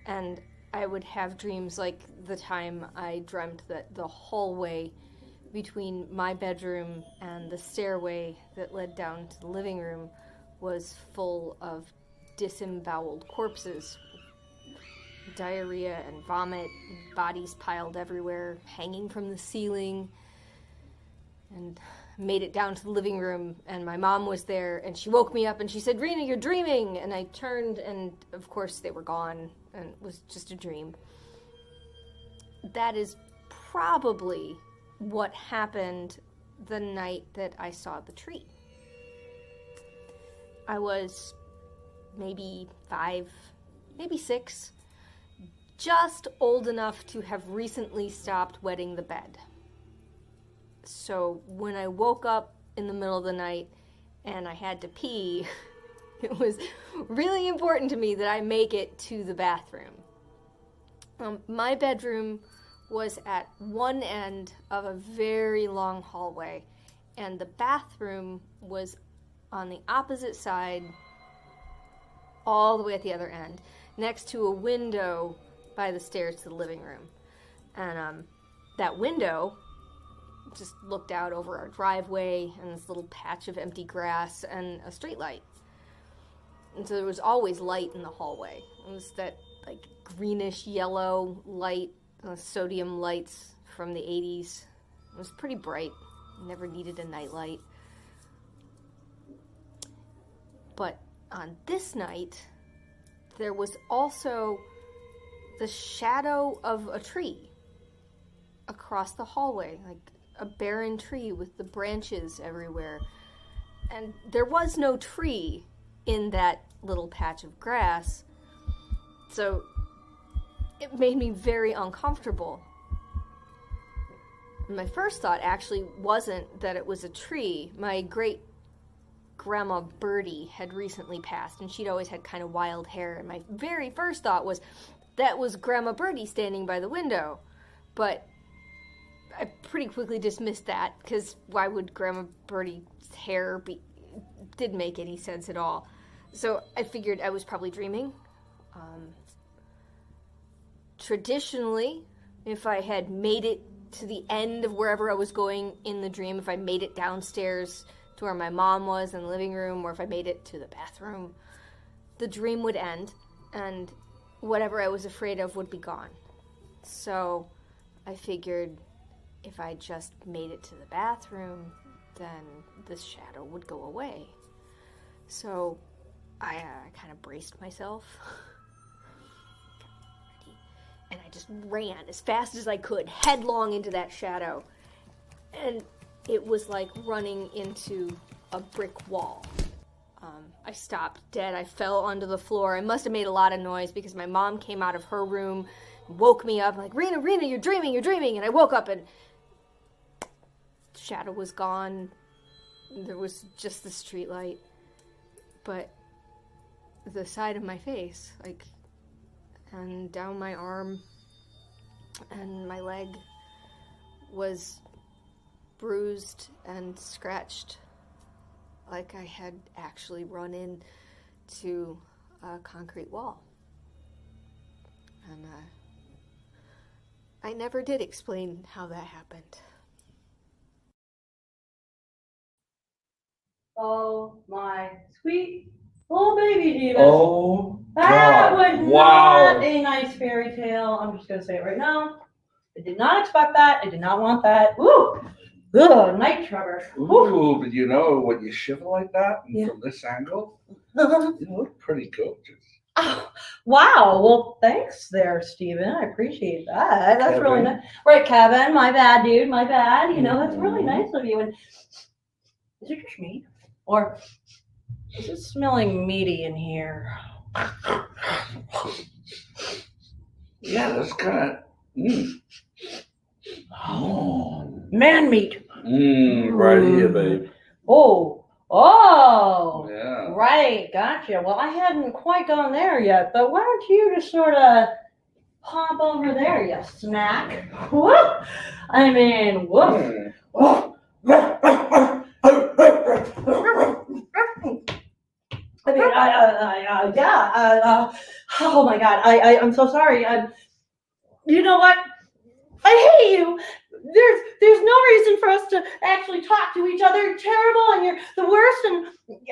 [SPEAKER 11] and I would have dreams like the time I dreamt that the hallway between my bedroom and the stairway that led down to the living room was full of disemboweled corpses. Diarrhea and vomit, bodies piled everywhere, hanging from the ceiling, and made it down to the living room, and my mom was there, and she woke me up and she said, "Rena, you're dreaming!" And I turned, and of course they were gone, and it was just a dream. That is probably what happened the night that I saw the tree. I was maybe 5, maybe 6, just old enough to have recently stopped wetting the bed. So when I woke up in the middle of the night and I had to pee, it was really important to me that I make it to the bathroom. My bedroom was at one end of a very long hallway, and the bathroom was on the opposite side, all the way at the other end, next to a window by the stairs to the living room. And that window just looked out over our driveway and this little patch of empty grass and a street light. And so there was always light in the hallway. It was that like greenish yellow light, sodium lights from the 80s. It was pretty bright. Never needed a night light. But on this night, there was also the shadow of a tree across the hallway, like a barren tree with the branches everywhere. And there was no tree in that little patch of grass, so it made me very uncomfortable. My first thought actually wasn't that it was a tree. My great grandma Birdie had recently passed, and she'd always had kind of wild hair, and my very first thought was that was Grandma Birdie standing by the window. But I pretty quickly dismissed that, because why would Grandma Birdie's hair be... didn't make any sense at all. So I figured I was probably dreaming. Traditionally, if I had made it to the end of wherever I was going in the dream, if I made it downstairs to where my mom was in the living room, or if I made it to the bathroom, the dream would end, and whatever I was afraid of would be gone. So I figured if I just made it to the bathroom, then the shadow would go away. So I kind of braced myself, and I just ran as fast as I could, headlong into that shadow. And it was like running into a brick wall. I stopped dead. I fell onto the floor. I must have made a lot of noise because my mom came out of her room, woke me up, like, Rena, you're dreaming. And I woke up and the shadow was gone. There was just the street light. But the side of my face, like, and down my arm and my leg was bruised and scratched, like I had actually run into a concrete wall. And I never did explain how that happened.
[SPEAKER 1] Oh my sweet little baby Divas.
[SPEAKER 2] Oh,
[SPEAKER 1] That
[SPEAKER 2] God.
[SPEAKER 1] was
[SPEAKER 2] Wow.
[SPEAKER 1] not a nice fairy tale. I'm just going to say it right now. I did not expect that. I did not want that. Woo!
[SPEAKER 3] Ugh, night tremor.
[SPEAKER 2] Ooh, but you know, when you shiver like that and
[SPEAKER 3] Yeah.
[SPEAKER 2] from this angle, you look pretty gorgeous.
[SPEAKER 3] Oh, wow. Well, thanks there, Steven. I appreciate that. That's really
[SPEAKER 2] Kevin.
[SPEAKER 3] nice. Right, Kevin. My bad, dude. My bad. You know, that's really nice of you. And is it just me? Or is it smelling meaty in here?
[SPEAKER 2] Yeah, that's kind of.
[SPEAKER 3] Oh, man meat.
[SPEAKER 2] Right here, babe.
[SPEAKER 3] Oh,
[SPEAKER 2] Yeah.
[SPEAKER 3] right. Gotcha. Well, I hadn't quite gone there yet, but why don't you just sort of pop over there, you snack? Whoop. I mean, woof. Woof. I mean, oh my God, I'm so sorry. You know what? I hate you. There's no reason for us to actually talk to each other. You're terrible and you're the worst. And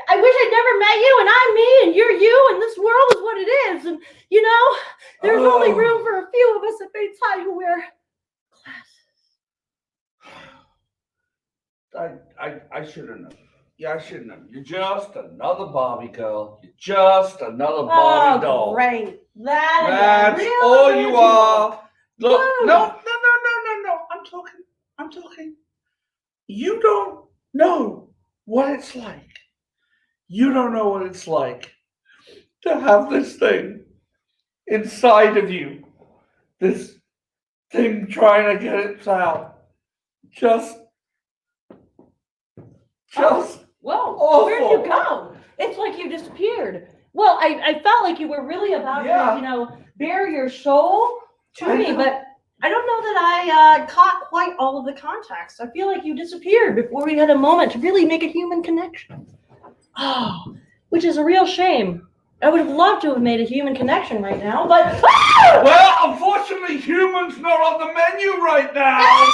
[SPEAKER 3] I wish I'd never met you. And I'm me and you're you. And this world is what it is. And you know, there's only room for a few of us at Bates who wear glasses.
[SPEAKER 2] I should have known. Yeah, I should have known. You're just another Barbie girl. You're just another Barbie doll.
[SPEAKER 3] Great.
[SPEAKER 2] That's
[SPEAKER 3] real
[SPEAKER 2] all
[SPEAKER 3] original.
[SPEAKER 2] you are. Look,
[SPEAKER 3] Woo.
[SPEAKER 2] no. I'm talking. You don't know what it's like. You don't know what it's like to have this thing inside of you. This thing trying to get it out. Just
[SPEAKER 3] Whoa,
[SPEAKER 2] awful.
[SPEAKER 3] where'd you go? It's like you disappeared. Well, I felt like you were really about to, bare your soul to me, but I don't know that I caught quite all of the context. I feel like you disappeared before we had a moment to really make a human connection. Oh, which is a real shame. I would have loved to have made a human connection right now, but...
[SPEAKER 2] Well, unfortunately, humans not on the menu right now.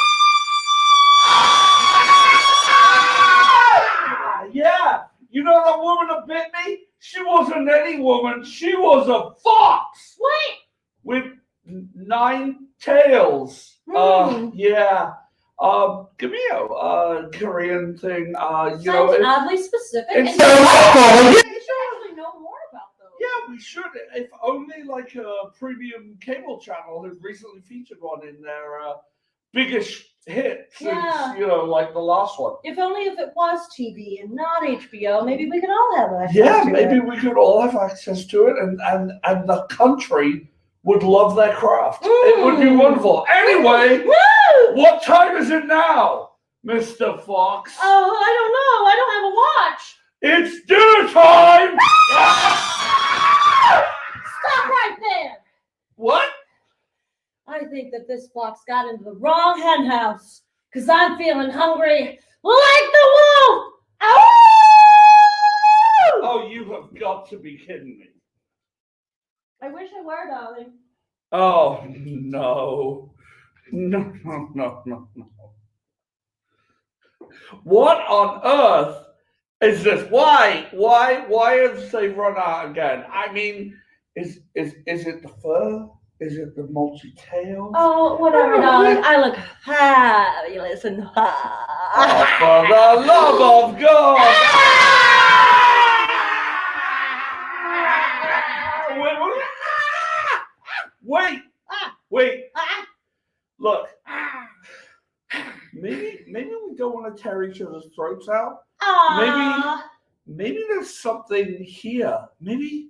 [SPEAKER 2] Yeah, you know that woman that bit me? She wasn't any woman. She was a fox.
[SPEAKER 3] What?
[SPEAKER 2] With 9 tails. Yeah. Gamio, Korean thing. You
[SPEAKER 3] Sounds
[SPEAKER 2] know,
[SPEAKER 3] oddly specific.
[SPEAKER 2] it's
[SPEAKER 3] and
[SPEAKER 2] so cool.
[SPEAKER 3] we should actually know more about those.
[SPEAKER 2] Yeah, we should. If only like a premium cable channel has recently featured one in their biggest hit since, like the last one.
[SPEAKER 3] If only if it was TV and not HBO, maybe we could all have access
[SPEAKER 2] Yeah,
[SPEAKER 3] to
[SPEAKER 2] maybe
[SPEAKER 3] it.
[SPEAKER 2] we could all have access to it, and the country would love their craft. It would be wonderful. Anyway, what time is it now, Mr. Fox?
[SPEAKER 3] Oh, I don't know. I don't have a watch.
[SPEAKER 2] It's dinner time!
[SPEAKER 3] Stop right there.
[SPEAKER 2] What?
[SPEAKER 3] I think that this fox got into the wrong hen house because I'm feeling hungry like the wolf. Ow!
[SPEAKER 2] Oh, you have got to be kidding me.
[SPEAKER 3] I wish I were, darling.
[SPEAKER 2] Oh, no. No. What on earth is this? Why have they run out again? I mean, is it the fur? Is it the multi-tail?
[SPEAKER 3] Oh, whatever, darling. I look fabulous and
[SPEAKER 2] For the love of God! Wait. Look. Maybe we don't want to tear each other's throats out. Maybe there's something here. Maybe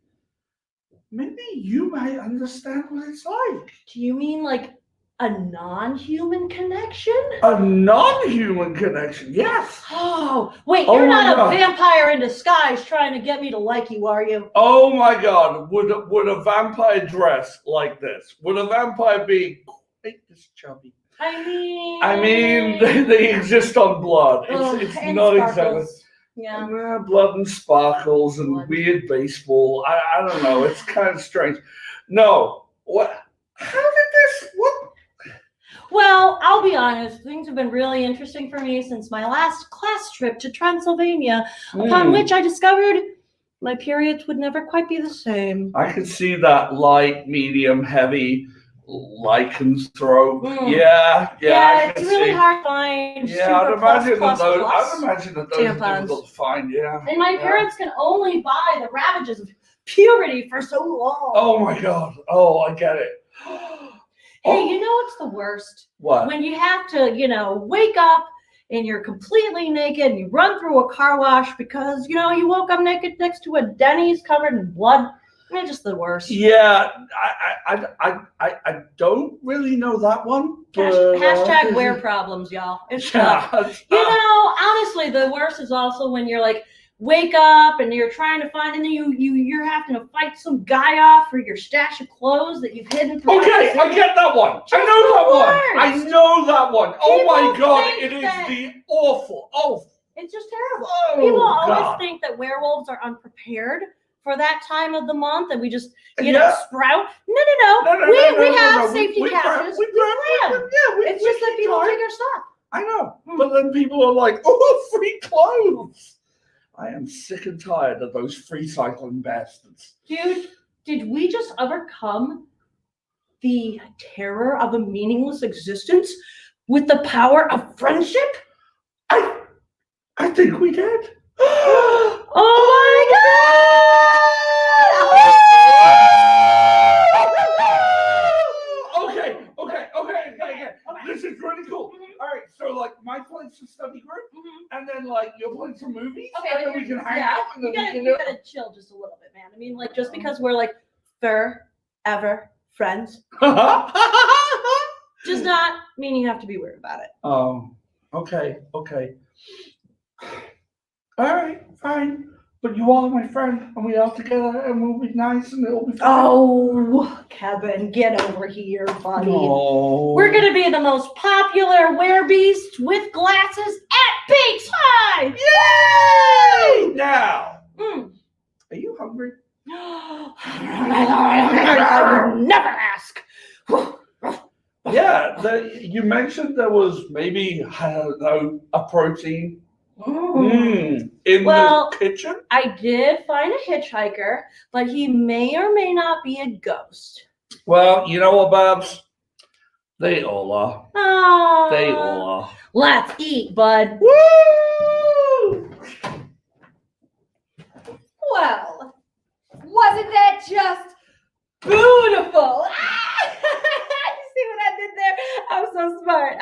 [SPEAKER 2] you might understand what it's like.
[SPEAKER 3] Do you mean like a non-human connection?
[SPEAKER 2] A non-human connection, yes.
[SPEAKER 3] Oh, wait,
[SPEAKER 2] Oh
[SPEAKER 3] you're
[SPEAKER 2] my
[SPEAKER 3] not
[SPEAKER 2] God.
[SPEAKER 3] a vampire in disguise trying to get me to like you, are you?
[SPEAKER 2] Oh my God, would a vampire dress like this? Would a vampire be quite this chubby?
[SPEAKER 3] I
[SPEAKER 2] mean, they exist on blood. It's
[SPEAKER 3] and
[SPEAKER 2] not
[SPEAKER 3] sparkles.
[SPEAKER 2] exactly.
[SPEAKER 3] Yeah.
[SPEAKER 2] Blood and sparkles and
[SPEAKER 3] Blood.
[SPEAKER 2] weird baseball. I don't know. It's kind of strange. No. What? How did this? What?
[SPEAKER 3] Well, I'll be honest, things have been really interesting for me since my last class trip to Transylvania, upon which I discovered my periods would never quite be the same.
[SPEAKER 2] I could see that light, medium, heavy lycanthrope.
[SPEAKER 3] Mm.
[SPEAKER 2] Yeah, I
[SPEAKER 3] it's
[SPEAKER 2] can
[SPEAKER 3] really
[SPEAKER 2] see.
[SPEAKER 3] hard to find.
[SPEAKER 2] Yeah, I'd
[SPEAKER 3] super
[SPEAKER 2] imagine
[SPEAKER 3] plus,
[SPEAKER 2] that those.
[SPEAKER 3] plus
[SPEAKER 2] I'd imagine that those are
[SPEAKER 3] tampons.
[SPEAKER 2] difficult to find. Yeah.
[SPEAKER 3] And my parents can only buy the ravages of puberty for so long.
[SPEAKER 2] Oh my God. Oh, I get it.
[SPEAKER 3] Hey, you know what's the worst?
[SPEAKER 2] What?
[SPEAKER 3] When you have to, wake up and you're completely naked and you run through a car wash because, you woke up naked next to a Denny's covered in blood. It's just the worst.
[SPEAKER 2] Yeah, I don't really know that one. But,
[SPEAKER 3] Hashtag wear problems, y'all. It's tough. Honestly, the worst is also when you're like, wake up and you're trying to find, and then you're having to fight some guy off for your stash of clothes that you've hidden.
[SPEAKER 2] Okay, I get that one. I know that one. Oh my God, it is the awful. Oh,
[SPEAKER 3] it's just terrible.
[SPEAKER 2] Oh,
[SPEAKER 3] People always
[SPEAKER 2] God.
[SPEAKER 3] think that werewolves are unprepared for that time of the month, and we just sprout. No. We have safety caches. We plan. It's just that people take our stuff.
[SPEAKER 2] I know, but then people are like, "Oh, free clothes." I am sick and tired of those free cycling bastards.
[SPEAKER 3] Dude, did we just overcome the terror of a meaningless existence with the power of friendship?
[SPEAKER 2] I think we did.
[SPEAKER 3] Oh my
[SPEAKER 2] God! Okay. This is really cool. All right, so like my place is study group, and then like your place for movies, and then we can hang out, and then
[SPEAKER 3] you gotta chill just a little bit, man. I mean, like, just because we're like forever friends does not mean you have to be worried about it.
[SPEAKER 2] Oh, okay. All right, fine. But you are my friend, and we are together, and we'll be nice, and it'll be fun.
[SPEAKER 3] Oh, Kevin, get over here, buddy.
[SPEAKER 2] No.
[SPEAKER 3] We're gonna be the most popular werebeasts with glasses at Peaks High!
[SPEAKER 2] Yay! Now, are you hungry?
[SPEAKER 3] I would never ask.
[SPEAKER 2] Yeah, you mentioned there was maybe, I don't know, a protein in the kitchen?
[SPEAKER 3] I did find a hitchhiker, but he may or may not be a ghost.
[SPEAKER 2] Well, you know what, Babs? They all are.
[SPEAKER 3] Aww.
[SPEAKER 2] They all are.
[SPEAKER 3] Let's eat, bud.
[SPEAKER 2] Woo!
[SPEAKER 3] Well, wasn't that just beautiful? See what I did there? I'm so smart.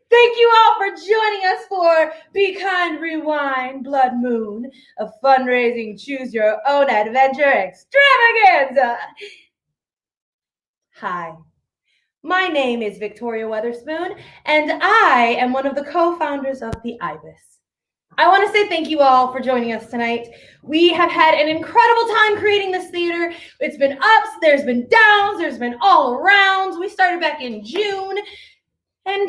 [SPEAKER 3] Thank you all for joining us for Be Kind, Rewind, Blood Moon, a fundraising choose your own adventure extravaganza. Hi, my name is Victoria Weatherspoon, and I am one of the co-founders of the Ibis. I want to say thank you all for joining us tonight. We have had an incredible time creating this theater. It's been ups, there's been downs, there's been all arounds. We started back in June, and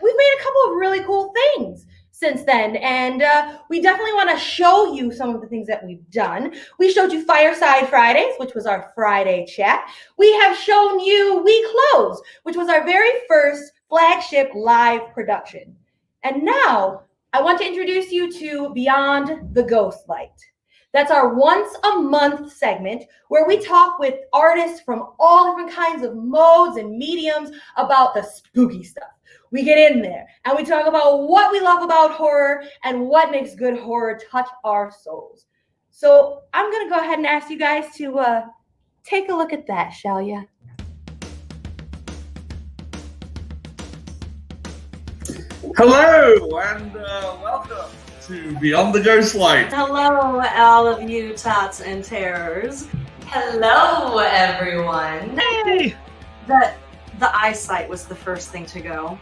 [SPEAKER 3] we've made a couple of really cool things since then. And we definitely want to show you some of the things that we've done. We showed you Fireside Fridays, which was our Friday chat. We have shown you We Close, which was our very first flagship live production. And now, I want to introduce you to Beyond the Ghost Light. That's our once a month segment where we talk with artists from all different kinds of modes and mediums about the spooky stuff. We get in there and we talk about what we love about horror and what makes good horror touch our souls. So I'm going to go ahead and ask you guys to take a look at that, shall ya?
[SPEAKER 2] Hello, and welcome to Beyond the Ghost Light.
[SPEAKER 7] Hello, all of you tots and terrors. Hello, everyone.
[SPEAKER 2] Hey!
[SPEAKER 7] The eyesight was the first thing to go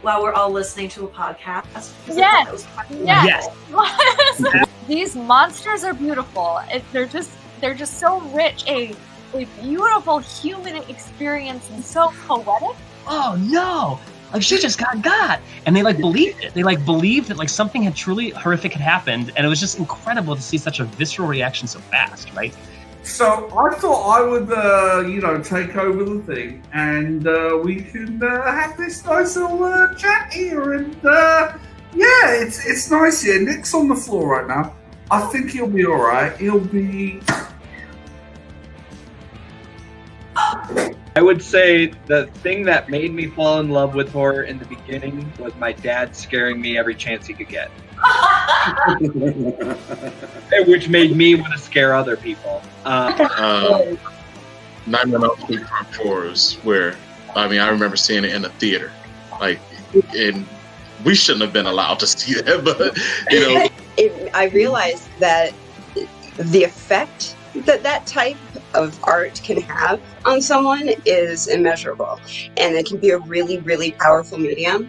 [SPEAKER 7] while we're all listening to a podcast.
[SPEAKER 12] Yes. These monsters are beautiful. They're just so rich, a beautiful human experience and so poetic.
[SPEAKER 13] Oh no! Like she just got, and they believed it. They believed that something had truly horrific had happened, and it was just incredible to see such a visceral reaction so fast, right?
[SPEAKER 2] So I thought I would, take over the thing, and we can have this nice little chat here, and it's nice here. Nick's on the floor right now. I think he'll be all right. He'll be.
[SPEAKER 14] I would say the thing that made me fall in love with horror in the beginning was my dad scaring me every chance he could get. Which made me want to scare other people.
[SPEAKER 6] 911 Street Front Doors, where, I mean, I remember seeing it in the theater. Like, and we shouldn't have been allowed to see that, but, you know.
[SPEAKER 15] I realized that the effect that type of art can have on someone is immeasurable. And it can be a really, really powerful medium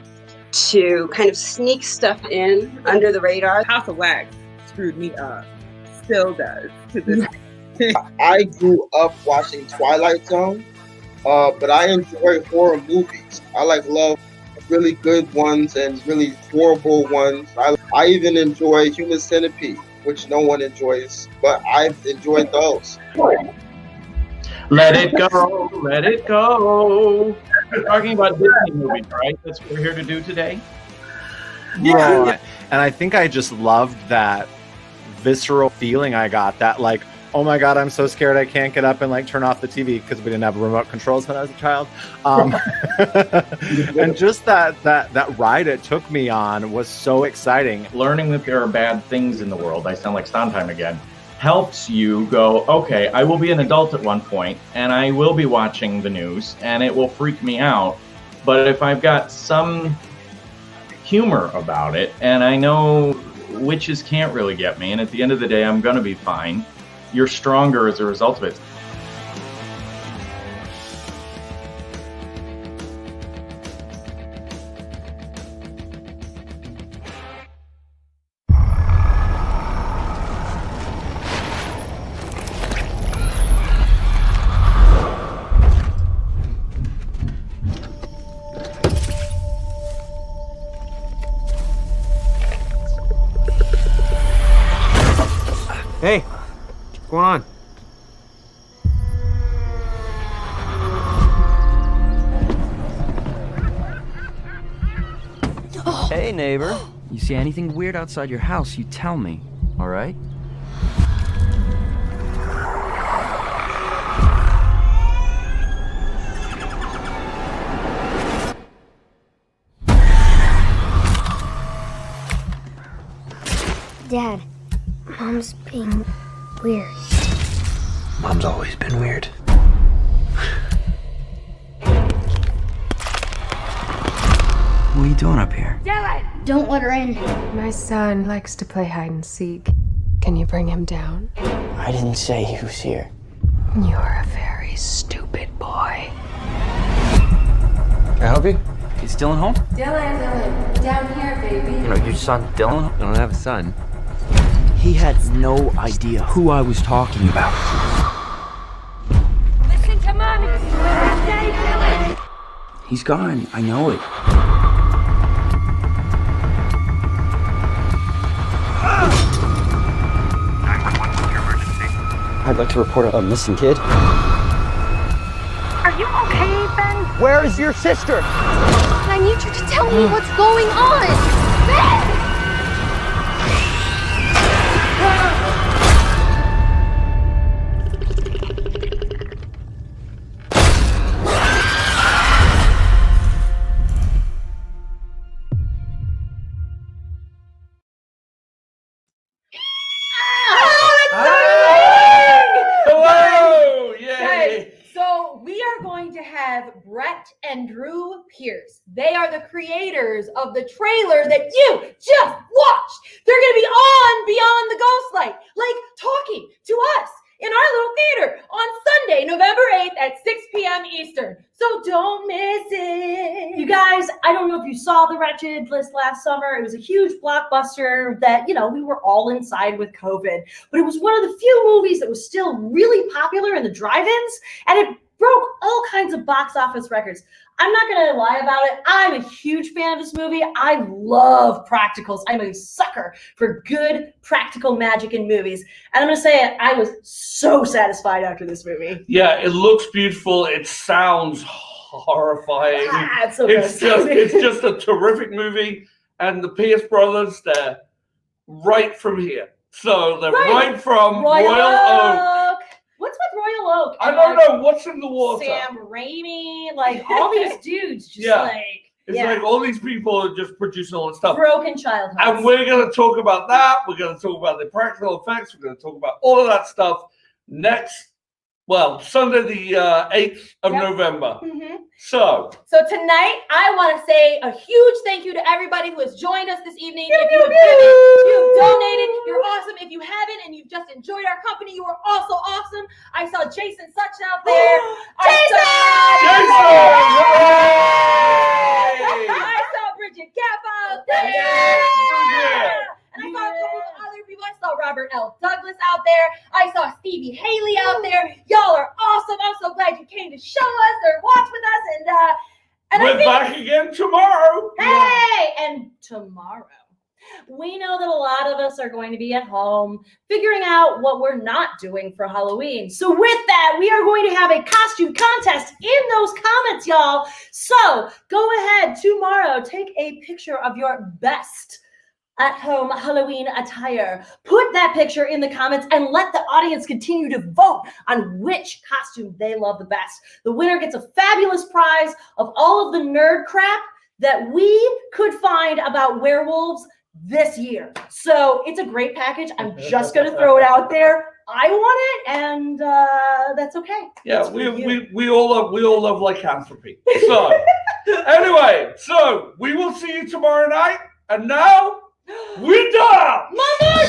[SPEAKER 15] to kind of sneak stuff in under the radar.
[SPEAKER 8] House of Wax screwed me up. Still does to this day.
[SPEAKER 9] I grew up watching Twilight Zone, but I enjoy horror movies. I love really good ones and really horrible ones. I even enjoy Human Centipede, which no one enjoys, but I've enjoyed those.
[SPEAKER 16] Let it go, let it go. We're talking about Disney movies, right? That's what we're here to do today.
[SPEAKER 17] Yeah, and I think I just loved that visceral feeling I got, that like, oh my god, I'm so scared I can't get up and like turn off the TV because we didn't have remote controls when I was a child. And just that ride it took me on was so exciting.
[SPEAKER 16] Learning that there are bad things in the world, I sound like Sondheim again, helps you go, okay, I will be an adult at one point and I will be watching the news and it will freak me out. But if I've got some humor about it and I know witches can't really get me, and at the end of the day, I'm going to be fine, you're stronger as a result of it.
[SPEAKER 18] Hey, what's going on?
[SPEAKER 19] Hey, neighbor. You see anything weird outside your house, you tell me, all right?
[SPEAKER 20] Dad, Mom's being weird.
[SPEAKER 19] Mom's always been weird. What are you doing up here?
[SPEAKER 20] Dylan! Don't let her in.
[SPEAKER 21] My son likes to play hide and seek. Can you bring him down?
[SPEAKER 19] I didn't say he was here.
[SPEAKER 21] You're a very stupid boy.
[SPEAKER 18] Can I help you?
[SPEAKER 19] Is Dylan home?
[SPEAKER 21] Dylan, down here, baby.
[SPEAKER 18] You know, your son Dylan? I don't have a son.
[SPEAKER 19] He had no idea who I was talking about.
[SPEAKER 20] Listen to Mommy. Daddy, Dylan.
[SPEAKER 19] He's gone. I know it. I'd like to report a missing kid.
[SPEAKER 20] Are you okay, Ben?
[SPEAKER 19] Where is your sister?
[SPEAKER 20] I need you to tell me what's going on. Ben!
[SPEAKER 1] Brett and Drew Pierce. They are the creators of the trailer that you just watched. They're going to be on Beyond the Ghostlight, like talking to us in our little theater on Sunday, November 8th at 6 p.m. Eastern. So don't miss it.
[SPEAKER 3] You guys, I don't know if you saw The Wretched list last summer. It was a huge blockbuster that, you know, we were all inside with COVID. But it was one of the few movies that was still really popular in the drive-ins, and it broke all kinds of box office records. I'm not going to lie about it. I'm a huge fan of this movie. I love practicals. I'm a sucker for good practical magic in movies. And I'm going to say it, I was so satisfied after this movie.
[SPEAKER 2] Yeah, it looks beautiful. It sounds horrifying.
[SPEAKER 3] It's so
[SPEAKER 2] it's just a terrific movie. And the Pierce brothers, they're right from here. So they're right from Royal Oak.
[SPEAKER 3] What's with Royal Oak?
[SPEAKER 2] I don't know what's in the water.
[SPEAKER 3] Sam Raimi, like all these dudes, just
[SPEAKER 2] It's like all these people are just producing all this stuff.
[SPEAKER 3] broken childhoods.
[SPEAKER 2] And we're going to talk about that. We're going to talk about the practical effects. We're going to talk about all of that stuff Sunday the 8th of November. So
[SPEAKER 1] tonight, I want to say a huge thank you to everybody who has joined us this evening. If you have given, you've donated, you're awesome. If you haven't and you've just enjoyed our company, you are also awesome. I saw Jason Such out there. I saw Bridget Kappa out there. And I saw a couple of other people. I saw Robert L. Douglas out there. I saw Stevie Haley out there. Y'all are awesome. I'm so glad you came to show us or watch with us. And
[SPEAKER 2] we're back again tomorrow.
[SPEAKER 3] Hey, and tomorrow. We know that a lot of us are going to be at home figuring out what we're not doing for Halloween. So with that, we are going to have a costume contest in those comments, y'all. So go ahead tomorrow, take a picture of your best at-home Halloween attire. Put that picture in the comments and let the audience continue to vote on which costume they love the best. The winner gets a fabulous prize of all of the nerd crap that we could find about werewolves this year. So it's a great package. I'm just going to throw it out there. I want it, and that's okay.
[SPEAKER 2] Yeah, we all love lycanthropy. So anyway, so we will see you tomorrow night. And now we're done.
[SPEAKER 1] Mother